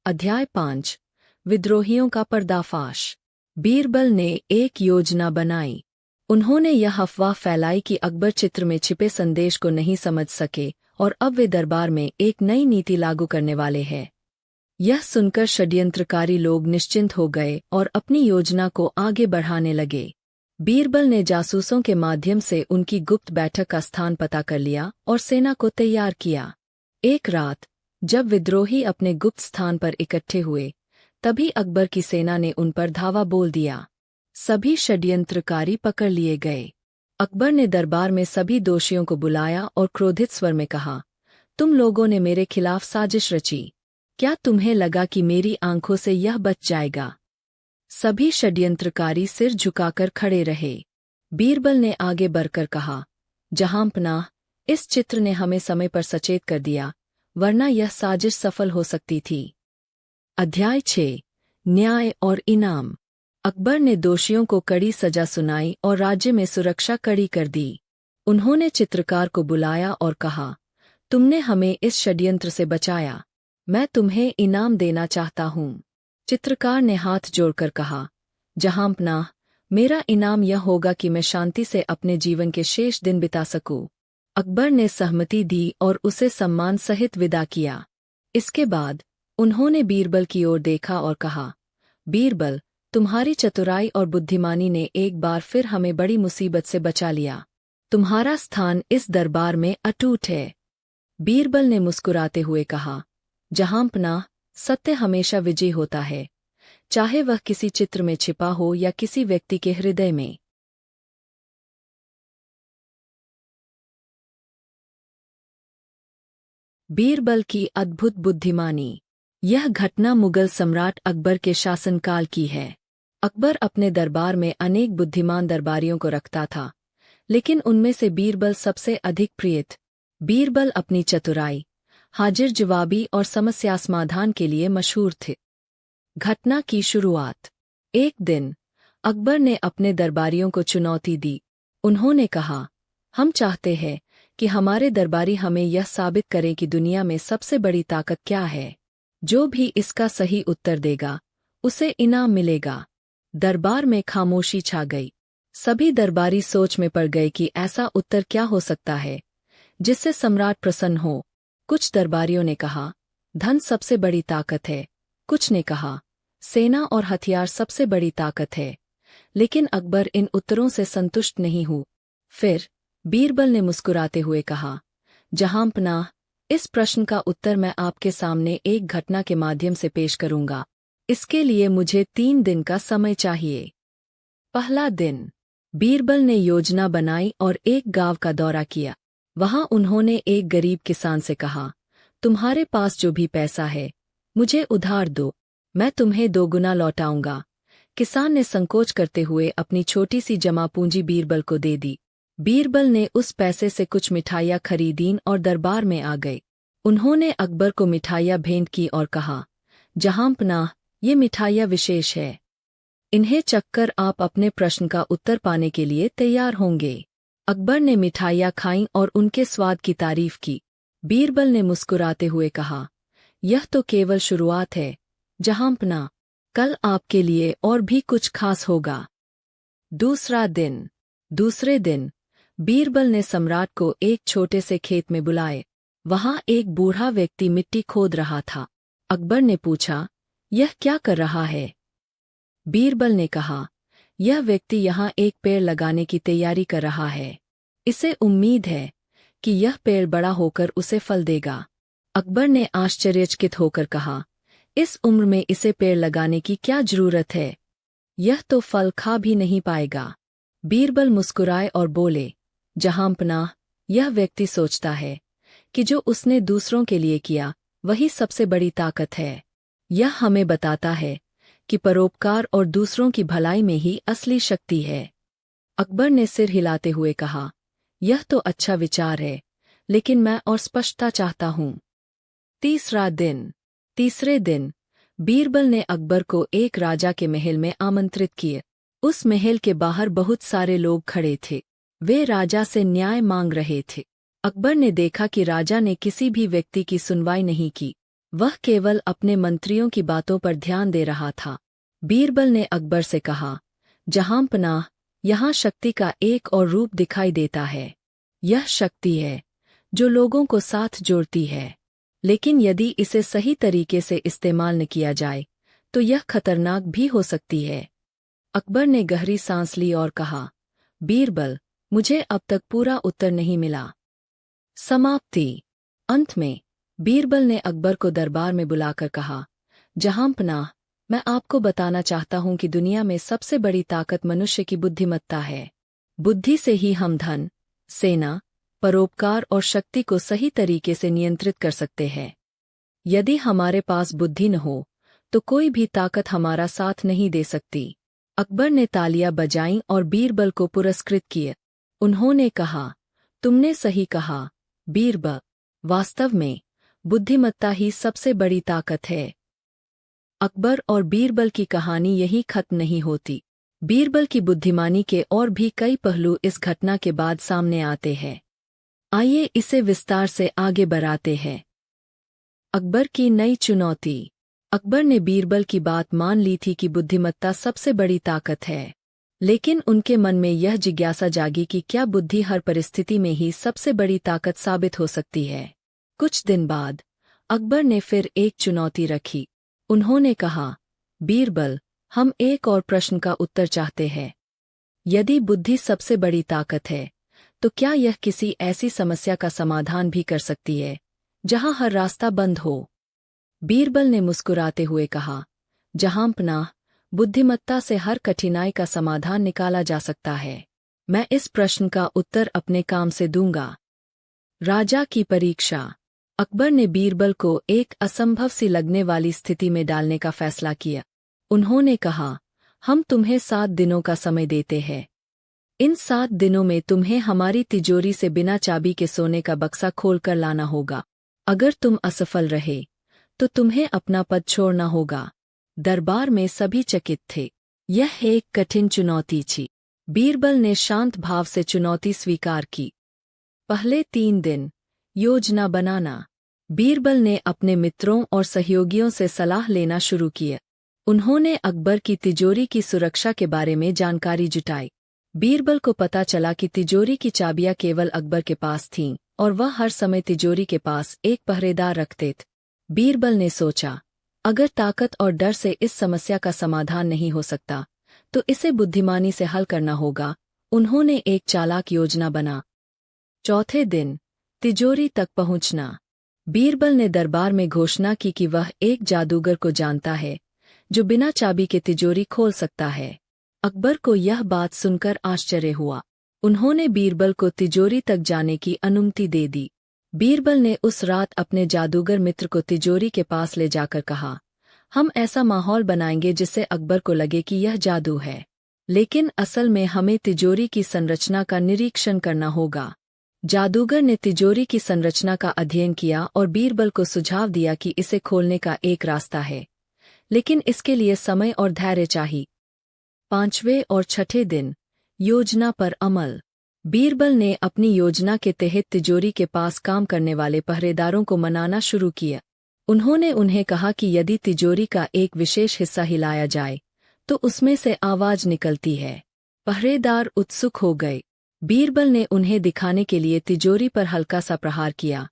अध्याय 5 विद्रोहियों का पर्दाफाश। बीरबल ने एक योजना बनाई। उन्होंने यह अफवाह फैलाई कि अकबर चित्र में छिपे संदेश को नहीं समझ सके और अब वे दरबार में एक नई नीति लागू करने वाले हैं। यह सुनकर षड्यंत्रकारी लोग निश्चिंत हो गए और अपनी योजना को आगे बढ़ाने लगे। बीरबल ने जासूसों के माध्यम से उनकी गुप्त बैठक का स्थान पता कर लिया और सेना को तैयार किया। एक रात जब विद्रोही अपने गुप्त स्थान पर इकट्ठे हुए, तभी अकबर की सेना ने उन पर धावा बोल दिया। सभी षड्यंत्रकारी पकड़ लिए गए। अकबर ने दरबार में सभी दोषियों को बुलाया और क्रोधित स्वर में कहा, तुम लोगों ने मेरे खिलाफ साजिश रची। क्या तुम्हें लगा कि मेरी आंखों से यह बच जाएगा? सभी षड्यंत्रकारी सिर झुकाकर खड़े रहे। बीरबल ने आगे बढ़कर कहा, जहांपनाह, इस चित्र ने हमें समय पर सचेत कर दिया, वरना यह साजिश सफल हो सकती थी। अध्याय 6 न्याय और इनाम। अकबर ने दोषियों को कड़ी सजा सुनाई और राज्य में सुरक्षा कड़ी कर दी। उन्होंने चित्रकार को बुलाया और कहा, तुमने हमें इस षड्यंत्र से बचाया, मैं तुम्हें इनाम देना चाहता हूँ। चित्रकार ने हाथ जोड़कर कहा, जहांपनाह, मेरा इनाम यह होगा कि मैं शांति से अपने जीवन के शेष दिन बिता सकूं। अकबर ने सहमति दी और उसे सम्मान सहित विदा किया। इसके बाद उन्होंने बीरबल की ओर देखा और कहा, बीरबल, तुम्हारी चतुराई और बुद्धिमानी ने एक बार फिर हमें बड़ी मुसीबत से बचा लिया। तुम्हारा स्थान इस दरबार में अटूट है। बीरबल ने मुस्कुराते हुए कहा, जहांपनाह, सत्य हमेशा विजयी होता है, चाहे वह किसी चित्र में छिपा हो या किसी व्यक्ति के हृदय में। बीरबल की अद्भुत बुद्धिमानी। यह घटना मुगल सम्राट अकबर के शासनकाल की है। अकबर अपने दरबार में अनेक बुद्धिमान दरबारियों को रखता था, लेकिन उनमें से बीरबल सबसे अधिक प्रिय था। बीरबल अपनी चतुराई, हाजिर जवाबी और समस्या समाधान के लिए मशहूर थे। घटना की शुरुआत। एक दिन अकबर ने अपने दरबारियों को चुनौती दी। उन्होंने कहा, हम चाहते हैं कि हमारे दरबारी हमें यह साबित करें कि दुनिया में सबसे बड़ी ताकत क्या है। जो भी इसका सही उत्तर देगा, उसे इनाम मिलेगा। दरबार में खामोशी छा गई। सभी दरबारी सोच में पड़ गए कि ऐसा उत्तर क्या हो सकता है जिससे सम्राट प्रसन्न हो। कुछ दरबारियों ने कहा, धन सबसे बड़ी ताकत है। कुछ ने कहा, सेना और हथियार सबसे बड़ी ताकत है। लेकिन अकबर इन उत्तरों से संतुष्ट नहीं हुआ। फिर बीरबल ने मुस्कुराते हुए कहा, जहांपनाह, इस प्रश्न का उत्तर मैं आपके सामने एक घटना के माध्यम से पेश करूंगा। इसके लिए मुझे 3 दिन का समय चाहिए। पहला दिन। बीरबल ने योजना बनाई और एक गांव का दौरा किया। वहां उन्होंने एक गरीब किसान से कहा, तुम्हारे पास जो भी पैसा है, मुझे उधार दो, मैं तुम्हें 2 गुना लौटाऊंगा। किसान ने संकोच करते हुए अपनी छोटी सी जमा पूंजी बीरबल को दे दी। बीरबल ने उस पैसे से कुछ मिठाइयाँ खरीदीं और दरबार में आ गए। उन्होंने अकबर को मिठाइयाँ भेंट की और कहा, जहांपनाह, ये मिठाइयाँ विशेष है। इन्हें चखकर आप अपने प्रश्न का उत्तर पाने के लिए तैयार होंगे। अकबर ने मिठाइयाँ खाईं और उनके स्वाद की तारीफ की। बीरबल ने मुस्कुराते हुए कहा, यह तो केवल शुरुआत है जहांपनाह, कल आपके लिए और भी कुछ खास होगा। दूसरा दिन। दूसरे दिन बीरबल ने सम्राट को एक छोटे से खेत में बुलाए। वहां एक बूढ़ा व्यक्ति मिट्टी खोद रहा था। अकबर ने पूछा, यह क्या कर रहा है? बीरबल ने कहा, यह व्यक्ति यहाँ एक पेड़ लगाने की तैयारी कर रहा है। इसे उम्मीद है कि यह पेड़ बड़ा होकर उसे फल देगा। अकबर ने आश्चर्यचकित होकर कहा, इस उम्र में इसे पेड़ लगाने की क्या जरूरत है? यह तो फल खा भी नहीं पाएगा। बीरबल मुस्कुराए और बोले, जहांपनाह, यह व्यक्ति सोचता है कि जो उसने दूसरों के लिए किया वही सबसे बड़ी ताकत है। यह हमें बताता है कि परोपकार और दूसरों की भलाई में ही असली शक्ति है। अकबर ने सिर हिलाते हुए कहा, यह तो अच्छा विचार है, लेकिन मैं और स्पष्टता चाहता हूँ। तीसरे दिन बीरबल ने अकबर को एक राजा के महल में आमंत्रित किया। उस महल के बाहर बहुत सारे लोग खड़े थे। वे राजा से न्याय मांग रहे थे। अकबर ने देखा कि राजा ने किसी भी व्यक्ति की सुनवाई नहीं की। वह केवल अपने मंत्रियों की बातों पर ध्यान दे रहा था। बीरबल ने अकबर से कहा, जहांपनाह, यहाँ शक्ति का एक और रूप दिखाई देता है। यह शक्ति है जो लोगों को साथ जोड़ती है, लेकिन यदि इसे सही तरीके से इस्तेमाल न किया जाए तो यह खतरनाक भी हो सकती है। अकबर ने गहरी सांस ली और कहा, बीरबल, मुझे अब तक पूरा उत्तर नहीं मिला। समाप्ति। अंत में बीरबल ने अकबर को दरबार में बुलाकर कहा, जहांपनाह, मैं आपको बताना चाहता हूं कि दुनिया में सबसे बड़ी ताकत मनुष्य की बुद्धिमत्ता है। बुद्धि से ही हम धन, सेना, परोपकार और शक्ति को सही तरीके से नियंत्रित कर सकते हैं। यदि हमारे पास बुद्धि न हो तो कोई भी ताकत हमारा साथ नहीं दे सकती। अकबर ने तालियां बजाईं और बीरबल को पुरस्कृत किया। उन्होंने कहा, तुमने सही कहा बीरबल, वास्तव में बुद्धिमत्ता ही सबसे बड़ी ताकत है। अकबर और बीरबल की कहानी यही खत्म नहीं होती। बीरबल की बुद्धिमानी के और भी कई पहलू इस घटना के बाद सामने आते हैं। आइए इसे विस्तार से आगे बढ़ाते हैं। अकबर की नई चुनौती। अकबर ने बीरबल की बात मान ली थी कि बुद्धिमत्ता सबसे बड़ी ताकत है, लेकिन उनके मन में यह जिज्ञासा जागी कि क्या बुद्धि हर परिस्थिति में ही सबसे बड़ी ताकत साबित हो सकती है। कुछ दिन बाद अकबर ने फिर एक चुनौती रखी। उन्होंने कहा, बीरबल, हम एक और प्रश्न का उत्तर चाहते हैं। यदि बुद्धि सबसे बड़ी ताकत है तो क्या यह किसी ऐसी समस्या का समाधान भी कर सकती है जहां हर रास्ता बंद हो? बीरबल ने मुस्कुराते हुए कहा, जहांपनाह, बुद्धिमत्ता से हर कठिनाई का समाधान निकाला जा सकता है। मैं इस प्रश्न का उत्तर अपने काम से दूंगा। राजा की परीक्षा। अकबर ने बीरबल को एक असंभव सी लगने वाली स्थिति में डालने का फैसला किया। उन्होंने कहा, हम तुम्हें 7 दिनों का समय देते हैं। इन 7 दिनों में तुम्हें हमारी तिजोरी से बिना चाबी के सोने का बक्सा खोलकर लाना होगा। अगर तुम असफल रहे तो तुम्हें अपना पद छोड़ना होगा। दरबार में सभी चकित थे। यह एक कठिन चुनौती थी। बीरबल ने शांत भाव से चुनौती स्वीकार की। पहले 3 दिन। योजना बनाना। बीरबल ने अपने मित्रों और सहयोगियों से सलाह लेना शुरू किया। उन्होंने अकबर की तिजोरी की सुरक्षा के बारे में जानकारी जुटाई। बीरबल को पता चला कि तिजोरी की चाबियां केवल अकबर के पास थीं और वह हर समय तिजोरी के पास एक पहरेदार रखते थे। बीरबल ने सोचा, अगर ताकत और डर से इस समस्या का समाधान नहीं हो सकता तो इसे बुद्धिमानी से हल करना होगा। उन्होंने एक चालाक योजना बना। चौथे दिन। तिजोरी तक पहुंचना। बीरबल ने दरबार में घोषणा की कि वह एक जादूगर को जानता है जो बिना चाबी के तिजोरी खोल सकता है। अकबर को यह बात सुनकर आश्चर्य हुआ। उन्होंने बीरबल को तिजोरी तक जाने की अनुमति दे दी। बीरबल ने उस रात अपने जादूगर मित्र को तिजोरी के पास ले जाकर कहा, हम ऐसा माहौल बनाएंगे जिससे अकबर को लगे कि यह जादू है, लेकिन असल में हमें तिजोरी की संरचना का निरीक्षण करना होगा। जादूगर ने तिजोरी की संरचना का अध्ययन किया और बीरबल को सुझाव दिया कि इसे खोलने का एक रास्ता है, लेकिन इसके लिए समय और धैर्य चाहिए। 5वें और 6ठे दिन। योजना पर अमल। बीरबल ने अपनी योजना के तहत तिजोरी के पास काम करने वाले पहरेदारों को मनाना शुरू किया। उन्होंने उन्हें कहा कि यदि तिजोरी का एक विशेष हिस्सा हिलाया जाए तो उसमें से आवाज निकलती है। पहरेदार उत्सुक हो गए। बीरबल ने उन्हें दिखाने के लिए तिजोरी पर हल्का सा प्रहार किया,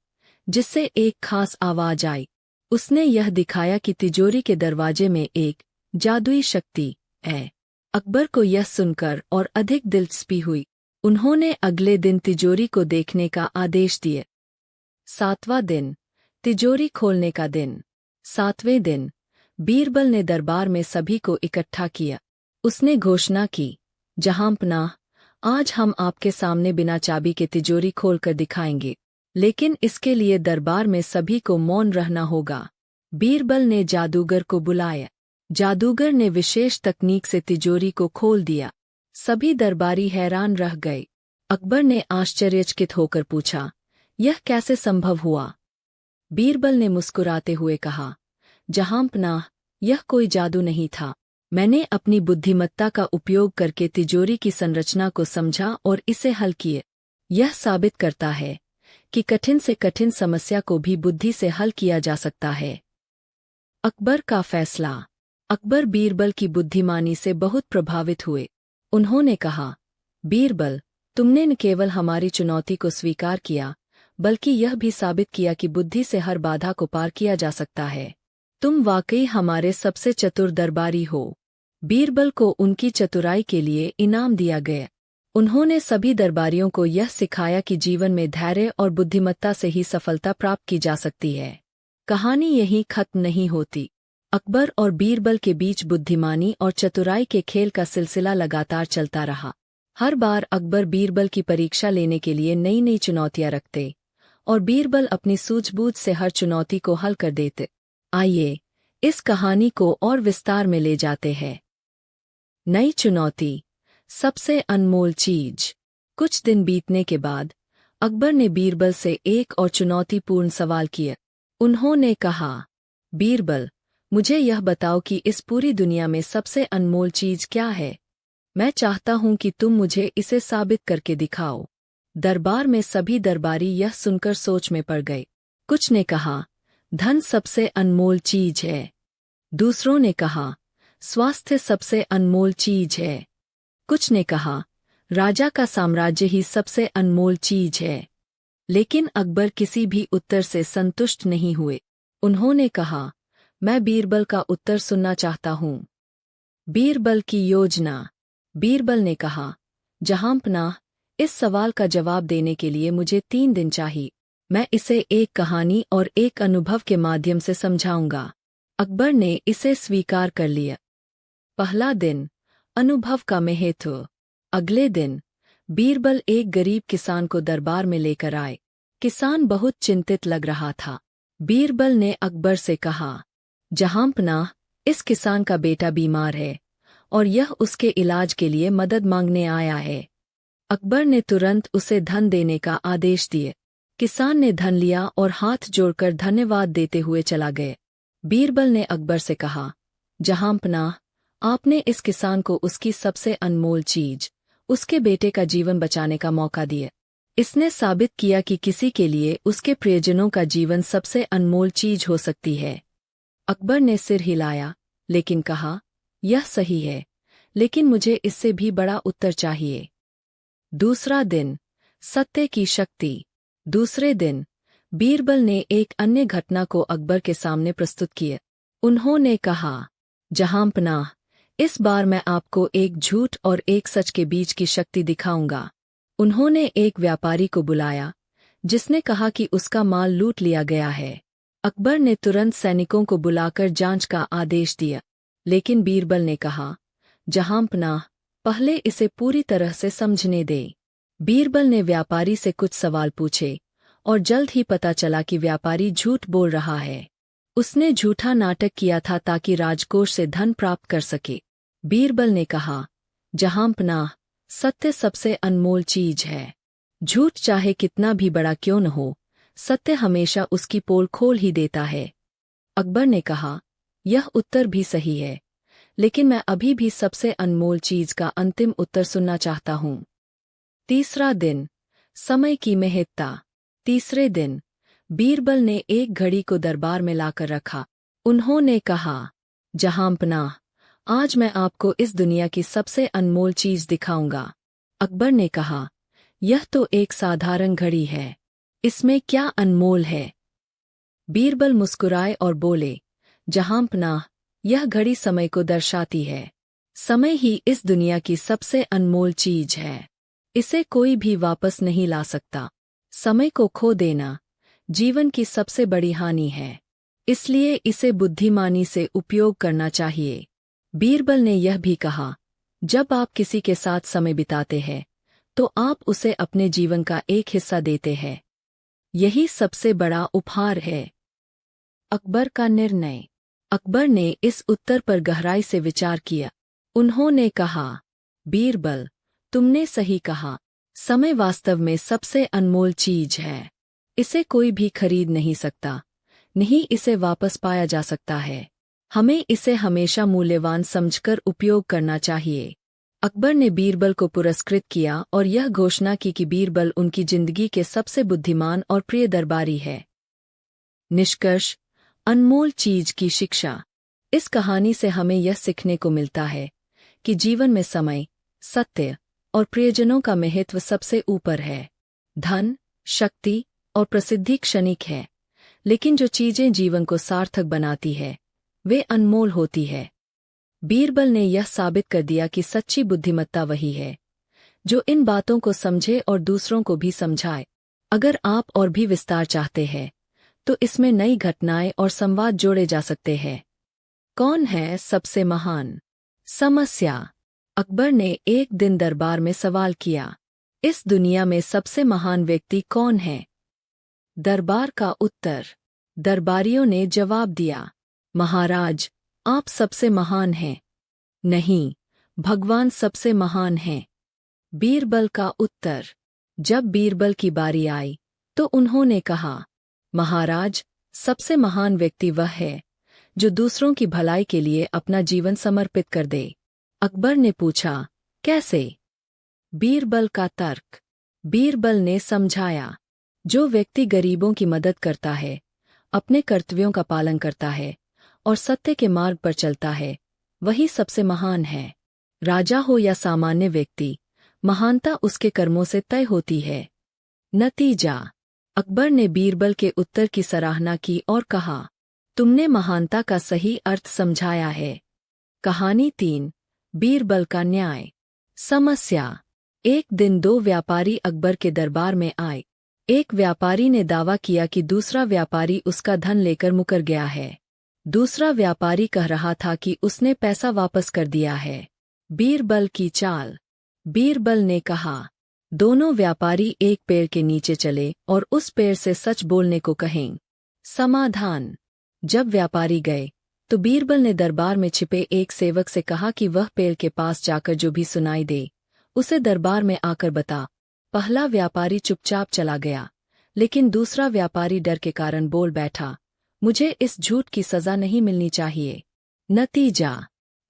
जिससे एक खास आवाज आई। उसने यह दिखाया कि तिजोरी के दरवाजे में एक जादुई शक्ति है। अकबर को यह सुनकर और अधिक दिलचस्पी हुई। उन्होंने अगले दिन तिजोरी को देखने का आदेश दिया। 7वां दिन। तिजोरी खोलने का दिन। 7वें दिन। बीरबल ने दरबार में सभी को इकट्ठा किया। उसने घोषणा की, जहांपनाह, आज हम आपके सामने बिना चाबी के तिजोरी खोलकर दिखाएंगे, लेकिन इसके लिए दरबार में सभी को मौन रहना होगा। बीरबल ने जादूगर को बुलाया। जादूगर ने विशेष तकनीक से तिजोरी को खोल दिया। सभी दरबारी हैरान रह गए। अकबर ने आश्चर्यचकित होकर पूछा, यह कैसे संभव हुआ? बीरबल ने मुस्कुराते हुए कहा, जहांपनाह, यह कोई जादू नहीं था। मैंने अपनी बुद्धिमत्ता का उपयोग करके तिजोरी की संरचना को समझा और इसे हल किए। यह साबित करता है कि कठिन से कठिन समस्या को भी बुद्धि से हल किया जा सकता है। अकबर का फैसला। अकबर बीरबल की बुद्धिमानी से बहुत प्रभावित हुए। उन्होंने कहा, बीरबल, तुमने न केवल हमारी चुनौती को स्वीकार किया, बल्कि यह भी साबित किया कि बुद्धि से हर बाधा को पार किया जा सकता है। तुम वाकई हमारे सबसे चतुर दरबारी हो। बीरबल को उनकी चतुराई के लिए इनाम दिया गया। उन्होंने सभी दरबारियों को यह सिखाया कि जीवन में धैर्य और बुद्धिमत्ता से ही सफलता प्राप्त की जा सकती है। कहानी यहीं खत्म नहीं होती। अकबर और बीरबल के बीच बुद्धिमानी और चतुराई के खेल का सिलसिला लगातार चलता रहा। हर बार अकबर बीरबल की परीक्षा लेने के लिए नई नई चुनौतियां रखते और बीरबल अपनी सूझबूझ से हर चुनौती को हल कर देते। आइए इस कहानी को और विस्तार में ले जाते हैं। नई चुनौती, सबसे अनमोल चीज। कुछ दिन बीतने के बाद अकबर ने बीरबल से एक और चुनौतीपूर्ण सवाल किया। उन्होंने कहा, बीरबल, मुझे यह बताओ कि इस पूरी दुनिया में सबसे अनमोल चीज क्या है? मैं चाहता हूं कि तुम मुझे इसे साबित करके दिखाओ। दरबार में सभी दरबारी यह सुनकर सोच में पड़ गए। कुछ ने कहा, धन सबसे अनमोल चीज है। दूसरों ने कहा, स्वास्थ्य सबसे अनमोल चीज है। कुछ ने कहा, राजा का साम्राज्य ही सबसे अनमोल चीज है। लेकिन अकबर किसी भी उत्तर से संतुष्ट नहीं हुए। उन्होंने कहा, मैं बीरबल का उत्तर सुनना चाहता हूं। बीरबल की योजना। बीरबल ने कहा, जहांपनाह, इस सवाल का जवाब देने के लिए मुझे 3 दिन चाहिए। मैं इसे एक कहानी और एक अनुभव के माध्यम से समझाऊंगा। अकबर ने इसे स्वीकार कर लिया। पहला दिन, अनुभव का महत्व। अगले दिन बीरबल एक गरीब किसान को दरबार में लेकर आए। किसान बहुत चिंतित लग रहा था। बीरबल ने अकबर से कहा, जहांपनाह, इस किसान का बेटा बीमार है और यह उसके इलाज के लिए मदद मांगने आया है। अकबर ने तुरंत उसे धन देने का आदेश दिए। किसान ने धन लिया और हाथ जोड़कर धन्यवाद देते हुए चला गया। बीरबल ने अकबर से कहा, जहांपनाह, आपने इस किसान को उसकी सबसे अनमोल चीज, उसके बेटे का जीवन बचाने का मौका दिया। इसने साबित किया कि किसी के लिए उसके प्रियजनों का जीवन सबसे अनमोल चीज हो सकती है। अकबर ने सिर हिलाया, लेकिन कहा, यह सही है, लेकिन मुझे इससे भी बड़ा उत्तर चाहिए। दूसरा दिन, सत्य की शक्ति। दूसरे दिन बीरबल ने एक अन्य घटना को अकबर के सामने प्रस्तुत किया। उन्होंने कहा, जहांपनाह, इस बार मैं आपको एक झूठ और एक सच के बीच की शक्ति दिखाऊंगा। उन्होंने एक व्यापारी को बुलाया, जिसने कहा कि उसका माल लूट लिया गया है। अकबर ने तुरंत सैनिकों को बुलाकर जांच का आदेश दिया। लेकिन बीरबल ने कहा, जहांपनाह, पहले इसे पूरी तरह से समझने दे। बीरबल ने व्यापारी से कुछ सवाल पूछे और जल्द ही पता चला कि व्यापारी झूठ बोल रहा है। उसने झूठा नाटक किया था ताकि राजकोष से धन प्राप्त कर सके। बीरबल ने कहा, जहांपनाह, सत्य सबसे अनमोल चीज है। झूठ चाहे कितना भी बड़ा क्यों न हो, सत्य हमेशा उसकी पोल खोल ही देता है। अकबर ने कहा, यह उत्तर भी सही है, लेकिन मैं अभी भी सबसे अनमोल चीज का अंतिम उत्तर सुनना चाहता हूं। तीसरा दिन, समय की महत्ता। तीसरे दिन बीरबल ने एक घड़ी को दरबार में लाकर रखा। उन्होंने कहा, जहांपनाह, आज मैं आपको इस दुनिया की सबसे अनमोल चीज दिखाऊंगा। अकबर ने कहा, यह तो एक साधारण घड़ी है, इसमें क्या अनमोल है? बीरबल मुस्कुराए और बोले, जहांपनाह, यह घड़ी समय को दर्शाती है। समय ही इस दुनिया की सबसे अनमोल चीज है। इसे कोई भी वापस नहीं ला सकता। समय को खो देना जीवन की सबसे बड़ी हानि है, इसलिए इसे बुद्धिमानी से उपयोग करना चाहिए। बीरबल ने यह भी कहा, जब आप किसी के साथ समय बिताते हैं तो आप उसे अपने जीवन का एक हिस्सा देते हैं। यही सबसे बड़ा उपहार है। अकबर का निर्णय। अकबर ने इस उत्तर पर गहराई से विचार किया। उन्होंने कहा, बीरबल, तुमने सही कहा। समय वास्तव में सबसे अनमोल चीज है। इसे कोई भी खरीद नहीं सकता, नहीं इसे वापस पाया जा सकता है। हमें इसे हमेशा मूल्यवान समझकर उपयोग करना चाहिए। अकबर ने बीरबल को पुरस्कृत किया और यह घोषणा की कि बीरबल उनकी जिंदगी के सबसे बुद्धिमान और प्रिय दरबारी है। निष्कर्ष, अनमोल चीज की शिक्षा। इस कहानी से हमें यह सीखने को मिलता है कि जीवन में समय, सत्य और प्रियजनों का महत्व सबसे ऊपर है। धन, शक्ति और प्रसिद्धि क्षणिक है, लेकिन जो चीजें जीवन को सार्थक बनाती है वे अनमोल होती है। बीरबल ने यह साबित कर दिया कि सच्ची बुद्धिमत्ता वही है जो इन बातों को समझे और दूसरों को भी समझाए। अगर आप और भी विस्तार चाहते हैं तो इसमें नई घटनाएं और संवाद जोड़े जा सकते हैं। कौन है सबसे महान? समस्या। अकबर ने एक दिन दरबार में सवाल किया, इस दुनिया में सबसे महान व्यक्ति कौन है? दरबार का उत्तर। दरबारियों ने जवाब दिया, महाराज, आप सबसे महान हैं। नहीं, भगवान सबसे महान हैं। बीरबल का उत्तर। जब बीरबल की बारी आई तो उन्होंने कहा, महाराज, सबसे महान व्यक्ति वह है जो दूसरों की भलाई के लिए अपना जीवन समर्पित कर दे। अकबर ने पूछा, कैसे? बीरबल का तर्क। बीरबल ने समझाया, जो व्यक्ति गरीबों की मदद करता है, अपने कर्तव्यों का पालन करता है और सत्य के मार्ग पर चलता है, वही सबसे महान है। राजा हो या सामान्य व्यक्ति, महानता उसके कर्मों से तय होती है। नतीजा। अकबर ने बीरबल के उत्तर की सराहना की और कहा, तुमने महानता का सही अर्थ समझाया है। कहानी 3, बीरबल का न्याय। समस्या। एक दिन दो व्यापारी अकबर के दरबार में आए। एक व्यापारी ने दावा किया कि दूसरा व्यापारी उसका धन लेकर मुकर गया है। दूसरा व्यापारी कह रहा था कि उसने पैसा वापस कर दिया है। बीरबल की चाल। बीरबल ने कहा, दोनों व्यापारी एक पेड़ के नीचे चले और उस पेड़ से सच बोलने को कहें। समाधान। जब व्यापारी गए तो बीरबल ने दरबार में छिपे एक सेवक से कहा कि वह पेड़ के पास जाकर जो भी सुनाई दे उसे दरबार में आकर बता। पहला व्यापारी चुपचाप चला गया, लेकिन दूसरा व्यापारी डर के कारण बोल बैठा, मुझे इस झूठ की सजा नहीं मिलनी चाहिए। नतीजा।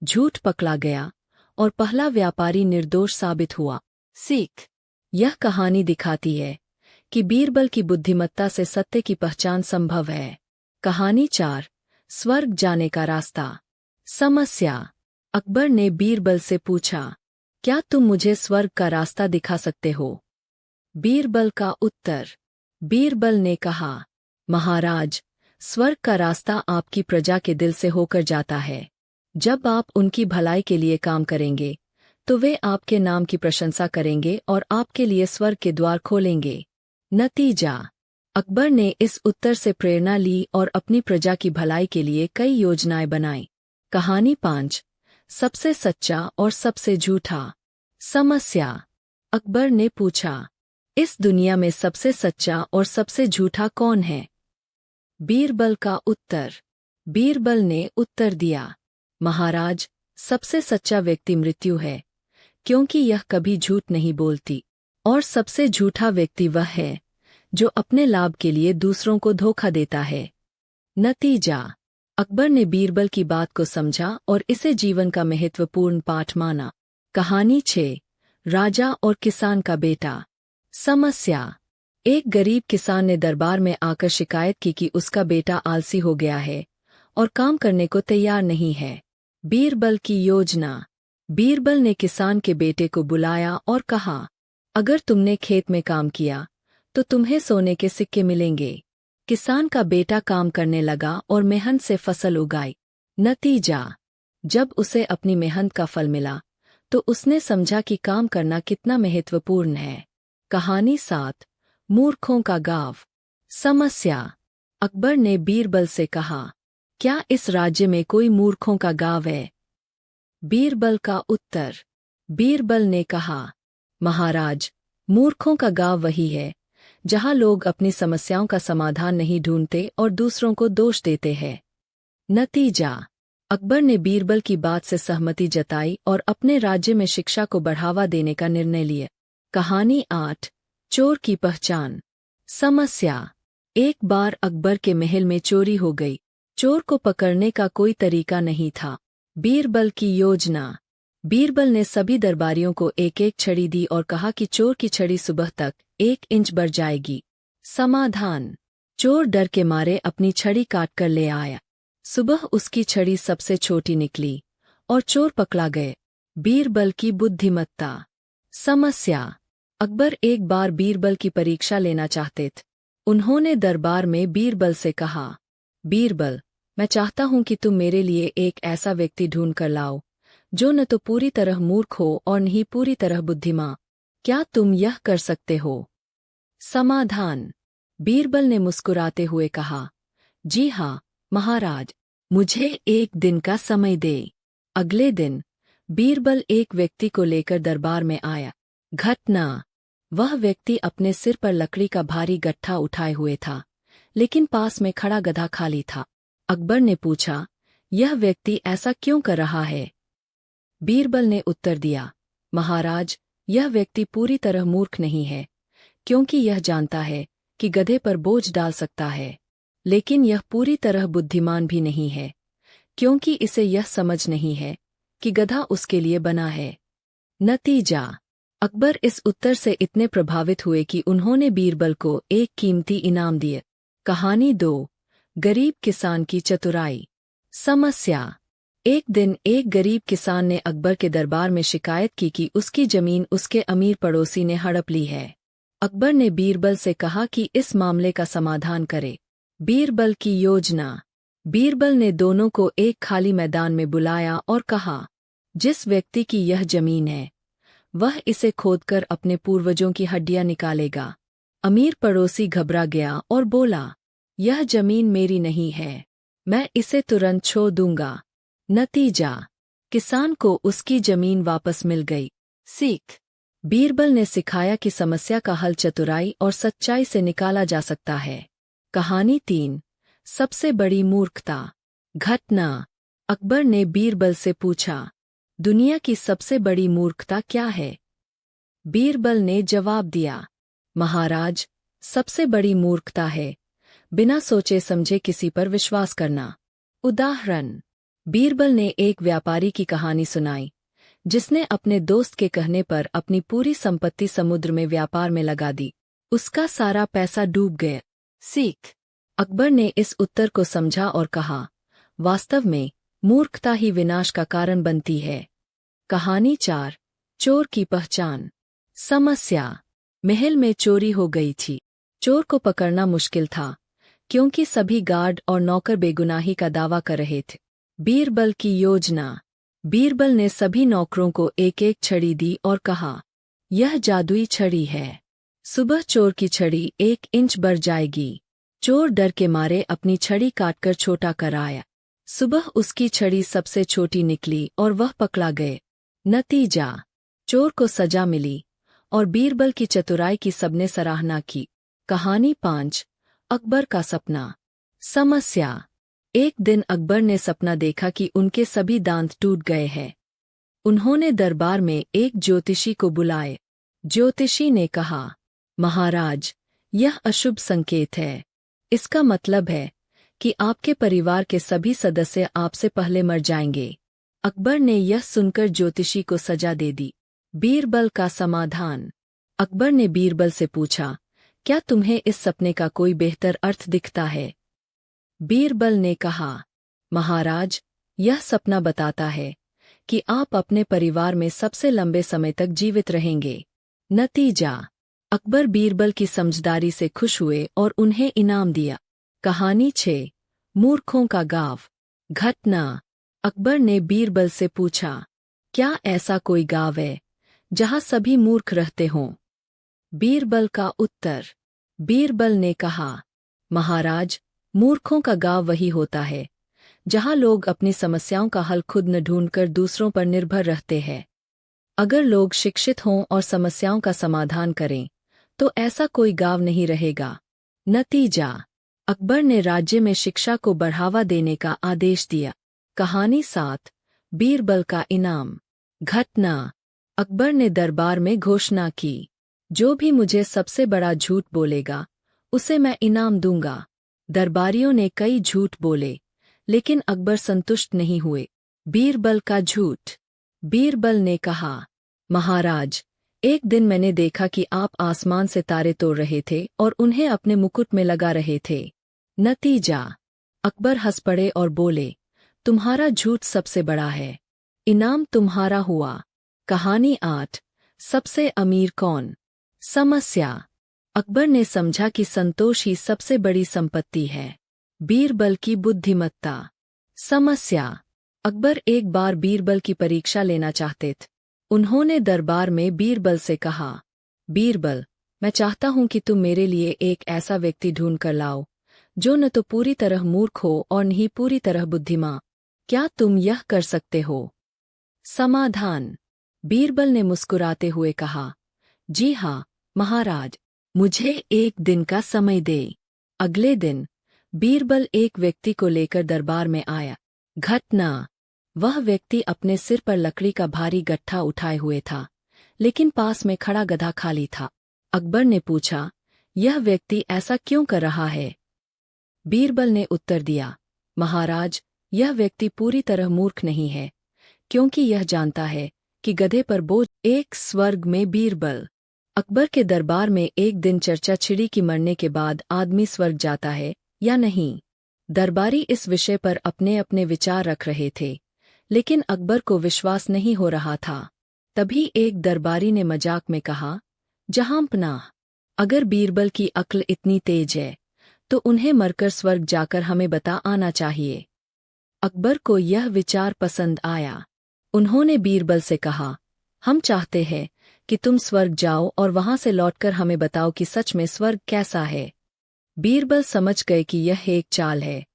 झूठ पकड़ा गया और पहला व्यापारी निर्दोष साबित हुआ। सीख। यह कहानी दिखाती है कि बीरबल की बुद्धिमत्ता से सत्य की पहचान संभव है। कहानी 4, स्वर्ग जाने का रास्ता। समस्या। अकबर ने बीरबल से पूछा, क्या तुम मुझे स्वर्ग का रास्ता दिखा सकते हो? बीरबल का उत्तर। बीरबल ने कहा, महाराज, स्वर्ग का रास्ता आपकी प्रजा के दिल से होकर जाता है। जब आप उनकी भलाई के लिए काम करेंगे तो वे आपके नाम की प्रशंसा करेंगे और आपके लिए स्वर्ग के द्वार खोलेंगे। नतीजा। अकबर ने इस उत्तर से प्रेरणा ली और अपनी प्रजा की भलाई के लिए कई योजनाएं बनाई। कहानी 5, सबसे सच्चा और सबसे झूठा। समस्या। अकबर ने पूछा, इस दुनिया में सबसे सच्चा और सबसे झूठा कौन है? बीरबल का उत्तर। बीरबल ने उत्तर दिया, महाराज, सबसे सच्चा व्यक्ति मृत्यु है, क्योंकि यह कभी झूठ नहीं बोलती, और सबसे झूठा व्यक्ति वह है जो अपने लाभ के लिए दूसरों को धोखा देता है। नतीजा। अकबर ने बीरबल की बात को समझा और इसे जीवन का महत्वपूर्ण पाठ माना। कहानी 6, राजा और किसान का बेटा। समस्या। एक गरीब किसान ने दरबार में आकर शिकायत की कि उसका बेटा आलसी हो गया है और काम करने को तैयार नहीं है। बीरबल की योजना। बीरबल ने किसान के बेटे को बुलाया और कहा, अगर तुमने खेत में काम किया तो तुम्हें सोने के सिक्के मिलेंगे। किसान का बेटा काम करने लगा और मेहनत से फसल उगाई। नतीजा। जब उसे अपनी मेहनत का फल मिला तो उसने समझा कि काम करना कितना महत्वपूर्ण है। कहानी 7, मूर्खों का गाँव। समस्या। अकबर ने बीरबल से कहा, क्या इस राज्य में कोई मूर्खों का गाँव है? बीरबल का उत्तर। बीरबल ने कहा, महाराज, मूर्खों का गाँव वही है जहां लोग अपनी समस्याओं का समाधान नहीं ढूंढते और दूसरों को दोष देते हैं। नतीजा, अकबर ने बीरबल की बात से सहमति जताई और अपने राज्य में शिक्षा को बढ़ावा देने का निर्णय लिया। कहानी 8, चोर की पहचान। समस्या। एक बार अकबर के महल में चोरी हो गई। चोर को पकड़ने का कोई तरीका नहीं था। बीरबल की योजना। बीरबल ने सभी दरबारियों को एक एक छड़ी दी और कहा कि चोर की छड़ी सुबह तक 1 इंच बढ़ जाएगी। समाधान। चोर डर के मारे अपनी छड़ी काट कर ले आया। सुबह उसकी छड़ी सबसे छोटी निकली और चोर पकड़ा गए। बीरबल की बुद्धिमत्ता। समस्या। अकबर एक बार बीरबल की परीक्षा लेना चाहते थे। उन्होंने दरबार में बीरबल से कहा, बीरबल, मैं चाहता हूं कि तुम मेरे लिए एक ऐसा व्यक्ति ढूंढ कर लाओ जो न तो पूरी तरह मूर्ख हो और न ही पूरी तरह बुद्धिमान। क्या तुम यह कर सकते हो? समाधान। बीरबल ने मुस्कुराते हुए कहा, जी हाँ महाराज, मुझे 1 दिन का समय दे। अगले दिन बीरबल एक व्यक्ति को लेकर दरबार में आया। घटना। वह व्यक्ति अपने सिर पर लकड़ी का भारी गट्ठा उठाए हुए था, लेकिन पास में खड़ा गधा खाली था। अकबर ने पूछा, यह व्यक्ति ऐसा क्यों कर रहा है? बीरबल ने उत्तर दिया, महाराज, यह व्यक्ति पूरी तरह मूर्ख नहीं है, क्योंकि यह जानता है कि गधे पर बोझ डाल सकता है, लेकिन यह पूरी तरह बुद्धिमान भी नहीं है, क्योंकि इसे यह समझ नहीं है कि गधा उसके लिए बना है। नतीजा। अकबर इस उत्तर से इतने प्रभावित हुए कि उन्होंने बीरबल को एक कीमती इनाम दिया। कहानी 2, गरीब किसान की चतुराई। समस्या। एक दिन एक गरीब किसान ने अकबर के दरबार में शिकायत की कि उसकी जमीन उसके अमीर पड़ोसी ने हड़प ली है। अकबर ने बीरबल से कहा कि इस मामले का समाधान करे। बीरबल की योजना। बीरबल ने दोनों को एक खाली मैदान में बुलाया और कहा, जिस व्यक्ति की यह जमीन है वह इसे खोदकर अपने पूर्वजों की हड्डियां निकालेगा। अमीर पड़ोसी घबरा गया और बोला, यह जमीन मेरी नहीं है, मैं इसे तुरंत छोड़ दूंगा। नतीजा। किसान को उसकी जमीन वापस मिल गई। सीख। बीरबल ने सिखाया कि समस्या का हल चतुराई और सच्चाई से निकाला जा सकता है। कहानी 3, सबसे बड़ी मूर्खता। घटना। अकबर ने बीरबल से पूछा, दुनिया की सबसे बड़ी मूर्खता क्या है? बीरबल ने जवाब दिया, महाराज, सबसे बड़ी मूर्खता है बिना सोचे समझे किसी पर विश्वास करना। उदाहरण। बीरबल ने एक व्यापारी की कहानी सुनाई, जिसने अपने दोस्त के कहने पर अपनी पूरी संपत्ति समुद्र में व्यापार में लगा दी। उसका सारा पैसा डूब गया। सीख। अकबर ने इस उत्तर को समझा और कहा, वास्तव में मूर्खता ही विनाश का कारण बनती है। कहानी 4, चोर की पहचान। समस्या। महल में चोरी हो गई थी। चोर को पकड़ना मुश्किल था, क्योंकि सभी गार्ड और नौकर बेगुनाही का दावा कर रहे थे। बीरबल की योजना। बीरबल ने सभी नौकरों को एक एक छड़ी दी और कहा, यह जादुई छड़ी है। सुबह चोर की छड़ी 1 इंच बढ़ जाएगी। चोर डर के मारे अपनी छड़ी काटकर छोटा कर आया। सुबह उसकी छड़ी सबसे छोटी निकली और वह पकड़ा गए। नतीजा। चोर को सजा मिली और बीरबल की चतुराई की सबने सराहना की। कहानी 5, अकबर का सपना। समस्या। एक दिन अकबर ने सपना देखा कि उनके सभी दांत टूट गए हैं। उन्होंने दरबार में एक ज्योतिषी को बुलाए। ज्योतिषी ने कहा, महाराज, यह अशुभ संकेत है। इसका मतलब है कि आपके परिवार के सभी सदस्य आपसे पहले मर जाएंगे। अकबर ने यह सुनकर ज्योतिषी को सजा दे दी। बीरबल का समाधान। अकबर ने बीरबल से पूछा, क्या तुम्हें इस सपने का कोई बेहतर अर्थ दिखता है? बीरबल ने कहा, महाराज, यह सपना बताता है कि आप अपने परिवार में सबसे लंबे समय तक जीवित रहेंगे। नतीजा। अकबर बीरबल की समझदारी से खुश हुए और उन्हें इनाम दिया। कहानी 6, मूर्खों का गाँव। घटना। अकबर ने बीरबल से पूछा, क्या ऐसा कोई गाँव है जहाँ सभी मूर्ख रहते हों? बीरबल का उत्तर। बीरबल ने कहा, महाराज, मूर्खों का गाँव वही होता है जहाँ लोग अपनी समस्याओं का हल खुद न ढूंढकर दूसरों पर निर्भर रहते हैं। अगर लोग शिक्षित हों और समस्याओं का समाधान करें तो ऐसा कोई गाँव नहीं रहेगा। नतीजा, अकबर ने राज्य में शिक्षा को बढ़ावा देने का आदेश दिया। कहानी 7, बीरबल का इनाम। घटना, अकबर ने दरबार में घोषणा की, जो भी मुझे सबसे बड़ा झूठ बोलेगा उसे मैं इनाम दूंगा। दरबारियों ने कई झूठ बोले, लेकिन अकबर संतुष्ट नहीं हुए। बीरबल का झूठ। बीरबल ने कहा, महाराज, एक दिन मैंने देखा कि आप आसमान से तारे तोड़ रहे थे और उन्हें अपने मुकुट में लगा रहे थे। नतीजा, अकबर हंस पड़े और बोले, तुम्हारा झूठ सबसे बड़ा है, इनाम तुम्हारा हुआ। कहानी 8, सबसे अमीर कौन। समस्या, अकबर ने समझा कि संतोष ही सबसे बड़ी संपत्ति है। बीरबल की बुद्धिमत्ता। समस्या, अकबर एक बार बीरबल की परीक्षा लेना चाहते थे। उन्होंने दरबार में बीरबल से कहा, बीरबल, मैं चाहता हूं कि तुम मेरे लिए एक ऐसा व्यक्ति ढूंढ कर लाओ जो न तो पूरी तरह मूर्ख हो और न ही पूरी तरह बुद्धिमान। क्या तुम यह कर सकते हो? समाधान, बीरबल ने मुस्कुराते हुए कहा, जी हाँ महाराज, मुझे एक दिन का समय दे। अगले दिन बीरबल एक व्यक्ति को लेकर दरबार में आया। घटना, वह व्यक्ति अपने सिर पर लकड़ी का भारी गट्ठा उठाए हुए था, लेकिन पास में खड़ा गधा खाली था। अकबर ने पूछा, यह व्यक्ति ऐसा क्यों कर रहा है? बीरबल ने उत्तर दिया, महाराज, यह व्यक्ति पूरी तरह मूर्ख नहीं है, क्योंकि यह जानता है कि गधे पर बोझ। एक स्वर्ग में बीरबल। अकबर के दरबार में एक दिन चर्चा छिड़ी कि मरने के बाद आदमी स्वर्ग जाता है या नहीं। दरबारी इस विषय पर अपने अपने विचार रख रहे थे, लेकिन अकबर को विश्वास नहीं हो रहा था। तभी एक दरबारी ने मजाक में कहा, जहांपनाह, अगर बीरबल की अक्ल इतनी तेज है तो उन्हें मरकर स्वर्ग जाकर हमें बता आना चाहिए। अकबर को यह विचार पसंद आया। उन्होंने बीरबल से कहा, हम चाहते हैं कि तुम स्वर्ग जाओ और वहां से लौटकर हमें बताओ कि सच में स्वर्ग कैसा है। बीरबल समझ गए कि यह एक चाल है,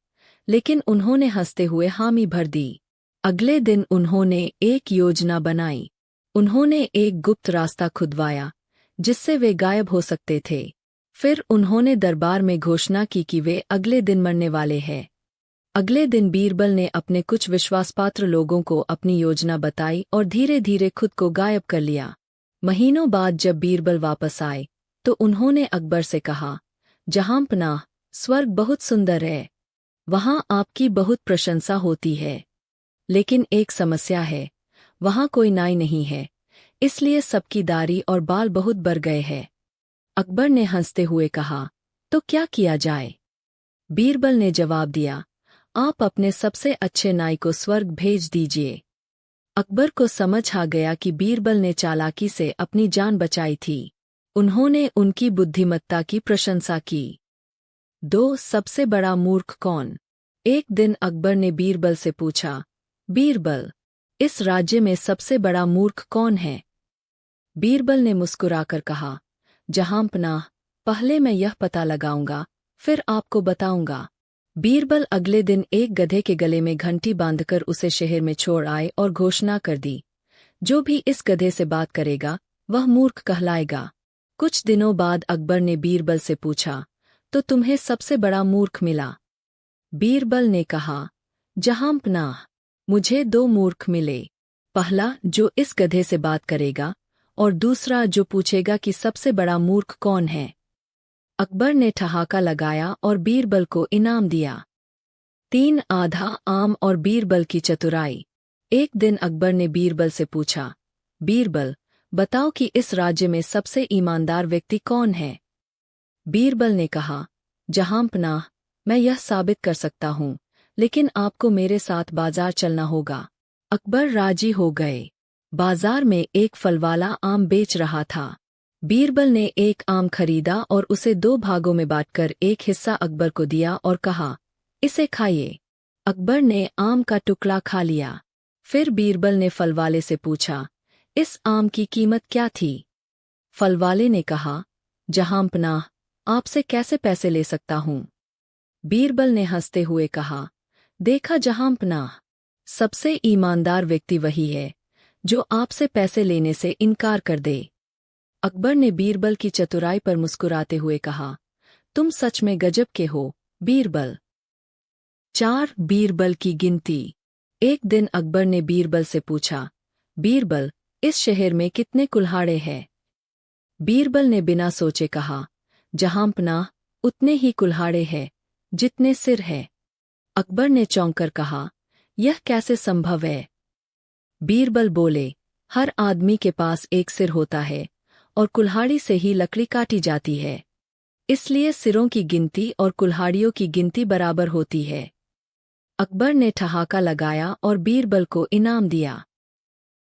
लेकिन उन्होंने हंसते हुए हामी भर दी। अगले दिन उन्होंने एक योजना बनाई। उन्होंने एक गुप्त रास्ता खुदवाया जिससे वे गायब हो सकते थे। फिर उन्होंने दरबार में घोषणा की कि वे अगले दिन मरने वाले हैं। अगले दिन बीरबल ने अपने कुछ विश्वासपात्र लोगों को अपनी योजना बताई और धीरे धीरे खुद को गायब कर लिया। महीनों बाद जब बीरबल वापस आए तो उन्होंने अकबर से कहा, जहांपनाह, स्वर्ग बहुत सुंदर है, वहां आपकी बहुत प्रशंसा होती है, लेकिन एक समस्या है, वहां कोई नाई नहीं है, इसलिए सबकी दाढ़ी और बाल बहुत बढ़ गए हैं। अकबर ने हंसते हुए कहा, तो क्या किया जाए? बीरबल ने जवाब दिया, आप अपने सबसे अच्छे नाई को स्वर्ग भेज दीजिए। अकबर को समझ आ गया कि बीरबल ने चालाकी से अपनी जान बचाई थी। उन्होंने उनकी बुद्धिमत्ता की प्रशंसा की। 2. सबसे बड़ा मूर्ख कौन? एक दिन अकबर ने बीरबल से पूछा, बीरबल, इस राज्य में सबसे बड़ा मूर्ख कौन है? बीरबल ने मुस्कुराकर कहा, जहांपनाह, पहले मैं यह पता लगाऊंगा, फिर आपको बताऊंगा। बीरबल अगले दिन एक गधे के गले में घंटी बांधकर उसे शहर में छोड़ आए और घोषणा कर दी, जो भी इस गधे से बात करेगा वह मूर्ख कहलाएगा। कुछ दिनों बाद अकबर ने बीरबल से पूछा, तो तुम्हें सबसे बड़ा मूर्ख मिला? बीरबल ने कहा, जहांपनाह, मुझे 2 मूर्ख मिले। पहला जो इस गधे से बात करेगा और दूसरा जो पूछेगा कि सबसे बड़ा मूर्ख कौन है। अकबर ने ठहाका लगाया और बीरबल को इनाम दिया। 3. आधा आम और बीरबल की चतुराई। एक दिन अकबर ने बीरबल से पूछा, बीरबल, बताओ कि इस राज्य में सबसे ईमानदार व्यक्ति कौन है? बीरबल ने कहा, जहांपनाह, मैं यह साबित कर सकता हूँ, लेकिन आपको मेरे साथ बाजार चलना होगा। अकबर राजी हो गए। बाजार में एक फलवाला आम बेच रहा था। बीरबल ने एक आम खरीदा और उसे 2 भागों में बांटकर एक हिस्सा अकबर को दिया और कहा, इसे खाइए। अकबर ने आम का टुकड़ा खा लिया। फिर बीरबल ने फलवाले से पूछा, इस आम की कीमत क्या थी? फलवाले ने कहा, जहांपनाह, आपसे कैसे पैसे ले सकता हूँ? बीरबल ने हंसते हुए कहा, देखा जहांपनाह, सबसे ईमानदार व्यक्ति वही है जो आपसे पैसे लेने से इनकार कर दे। अकबर ने बीरबल की चतुराई पर मुस्कुराते हुए कहा, तुम सच में गजब के हो, बीरबल। 4 बीरबल की गिनती। एक दिन अकबर ने बीरबल से पूछा, बीरबल, इस शहर में कितने कुल्हाड़े हैं? बीरबल ने बिना सोचे कहा, जहांपनाह, उतने ही कुल्हाड़े हैं जितने सिर है। अकबर ने चौंककर कहा, यह कैसे संभव है? बीरबल बोले, हर आदमी के पास एक सिर होता है और कुल्हाड़ी से ही लकड़ी काटी जाती है, इसलिए सिरों की गिनती और कुल्हाड़ियों की गिनती बराबर होती है। अकबर ने ठहाका लगाया और बीरबल को इनाम दिया।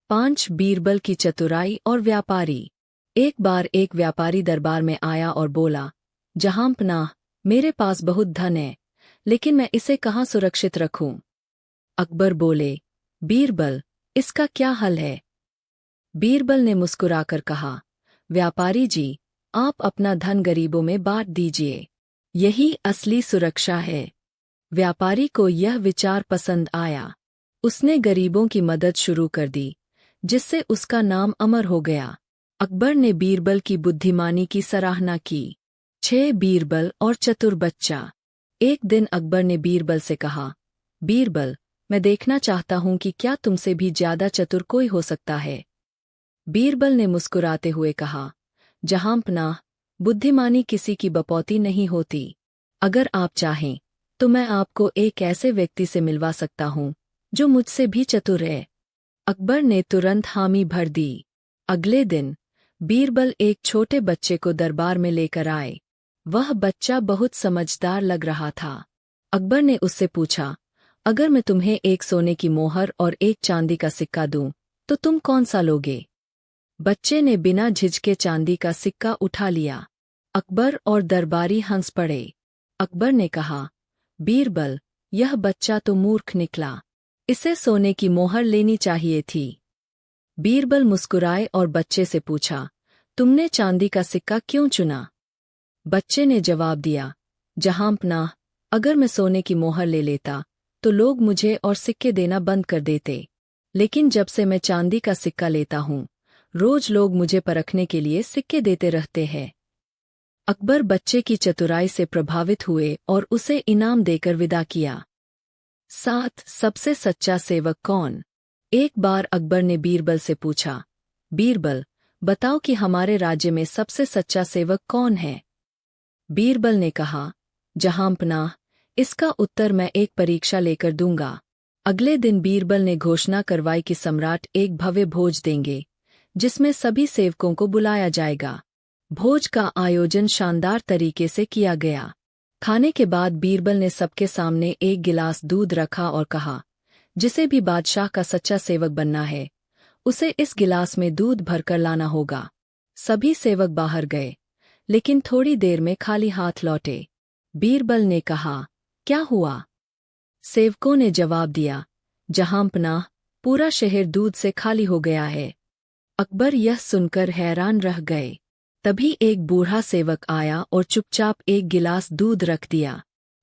5 बीरबल की चतुराई और व्यापारी। एक बार एक व्यापारी दरबार में आया और बोला, जहांपनाह, मेरे पास बहुत धन है, लेकिन मैं इसे कहाँ सुरक्षित रखूं? अकबर बोले, बीरबल, इसका क्या हल है? बीरबल ने मुस्कुराकर कहा, व्यापारी जी, आप अपना धन गरीबों में बांट दीजिए, यही असली सुरक्षा है। व्यापारी को यह विचार पसंद आया। उसने गरीबों की मदद शुरू कर दी, जिससे उसका नाम अमर हो गया। अकबर ने बीरबल की बुद्धिमानी की सराहना की। 6 बीरबल और चतुर बच्चा। एक दिन अकबर ने बीरबल से कहा, बीरबल, मैं देखना चाहता हूं कि क्या तुमसे भी ज्यादा चतुर कोई हो सकता है। बीरबल ने मुस्कुराते हुए कहा, जहांपनाह, बुद्धिमानी किसी की बपौती नहीं होती। अगर आप चाहें तो मैं आपको एक ऐसे व्यक्ति से मिलवा सकता हूं जो मुझसे भी चतुर है। अकबर ने तुरंत हामी भर दी। अगले दिन बीरबल एक छोटे बच्चे को दरबार में लेकर आए। वह बच्चा बहुत समझदार लग रहा था। अकबर ने उससे पूछा, अगर मैं तुम्हें एक सोने की मोहर और एक चांदी का सिक्का दूं, तो तुम कौन सा लोगे? बच्चे ने बिना झिझके चांदी का सिक्का उठा लिया। अकबर और दरबारी हंस पड़े। अकबर ने कहा, बीरबल, यह बच्चा तो मूर्ख निकला, इसे सोने की मोहर लेनी चाहिए थी। बीरबल मुस्कुराए और बच्चे से पूछा, तुमने चांदी का सिक्का क्यों चुना? बच्चे ने जवाब दिया, जहांपनाह, अगर मैं सोने की मोहर ले लेता तो लोग मुझे और सिक्के देना बंद कर देते, लेकिन जब से मैं चांदी का सिक्का लेता हूं, रोज लोग मुझे परखने के लिए सिक्के देते रहते हैं। अकबर बच्चे की चतुराई से प्रभावित हुए और उसे इनाम देकर विदा किया। 7 सबसे सच्चा सेवक कौन? एक बार अकबर ने बीरबल से पूछा, बीरबल, बताओ कि हमारे राज्य में सबसे सच्चा सेवक कौन है? बीरबल ने कहा, जहांपनाह, इसका उत्तर मैं एक परीक्षा लेकर दूंगा। अगले दिन बीरबल ने घोषणा करवाई कि सम्राट एक भव्य भोज देंगे, जिसमें सभी सेवकों को बुलाया जाएगा। भोज का आयोजन शानदार तरीके से किया गया। खाने के बाद बीरबल ने सबके सामने एक गिलास दूध रखा और कहा, जिसे भी बादशाह का सच्चा सेवक बनना है, उसे इस गिलास में दूध भरकर लाना होगा। सभी सेवक बाहर गए, लेकिन थोड़ी देर में खाली हाथ लौटे। बीरबल ने कहा, क्या हुआ? सेवकों ने जवाब दिया, जहांपनाह, पूरा शहर दूध से खाली हो गया है। अकबर यह सुनकर हैरान रह गए। तभी एक बूढ़ा सेवक आया और चुपचाप एक गिलास दूध रख दिया।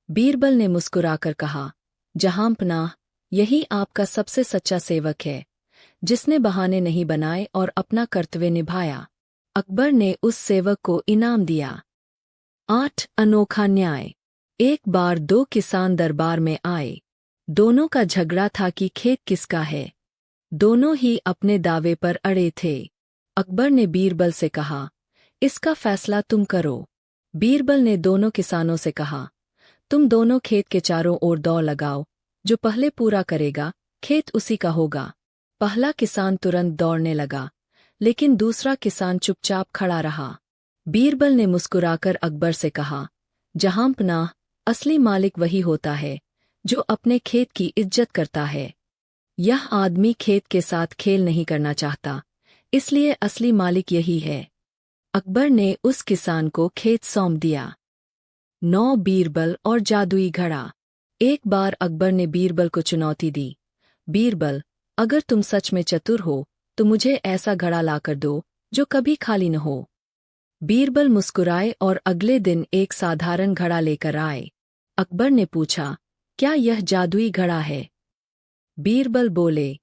बीरबल ने मुस्कुराकर कहा, जहांपनाह, यही आपका सबसे सच्चा सेवक है, जिसने बहाने नहीं बनाए और अपना कर्तव्य निभाया। अकबर ने उस सेवक को इनाम दिया। 8 अनोखा न्याय। एक बार 2 किसान दरबार में आए। दोनों का झगड़ा था कि खेत किसका है। दोनों ही अपने दावे पर अड़े थे। अकबर ने बीरबल से कहा, इसका फैसला तुम करो। बीरबल ने दोनों किसानों से कहा, तुम दोनों खेत के चारों ओर दौड़ लगाओ, जो पहले पूरा करेगा खेत उसी का होगा। पहला किसान तुरंत दौड़ने लगा, लेकिन दूसरा किसान चुपचाप खड़ा रहा। बीरबल ने मुस्कुराकर अकबर से कहा, जहांपनाह, असली मालिक वही होता है जो अपने खेत की इज्जत करता है। यह आदमी खेत के साथ खेल नहीं करना चाहता, इसलिए असली मालिक यही है। अकबर ने उस किसान को खेत सौंप दिया। 9 बीरबल और जादुई घड़ा। एक बार अकबर ने बीरबल को चुनौती दी, बीरबल, अगर तुम सच में चतुर हो तो मुझे ऐसा घड़ा लाकर दो जो कभी खाली न हो। बीरबल मुस्कुराए और अगले दिन एक साधारण घड़ा लेकर आए। अकबर ने पूछा, क्या यह जादुई घड़ा है? बीरबल बोले,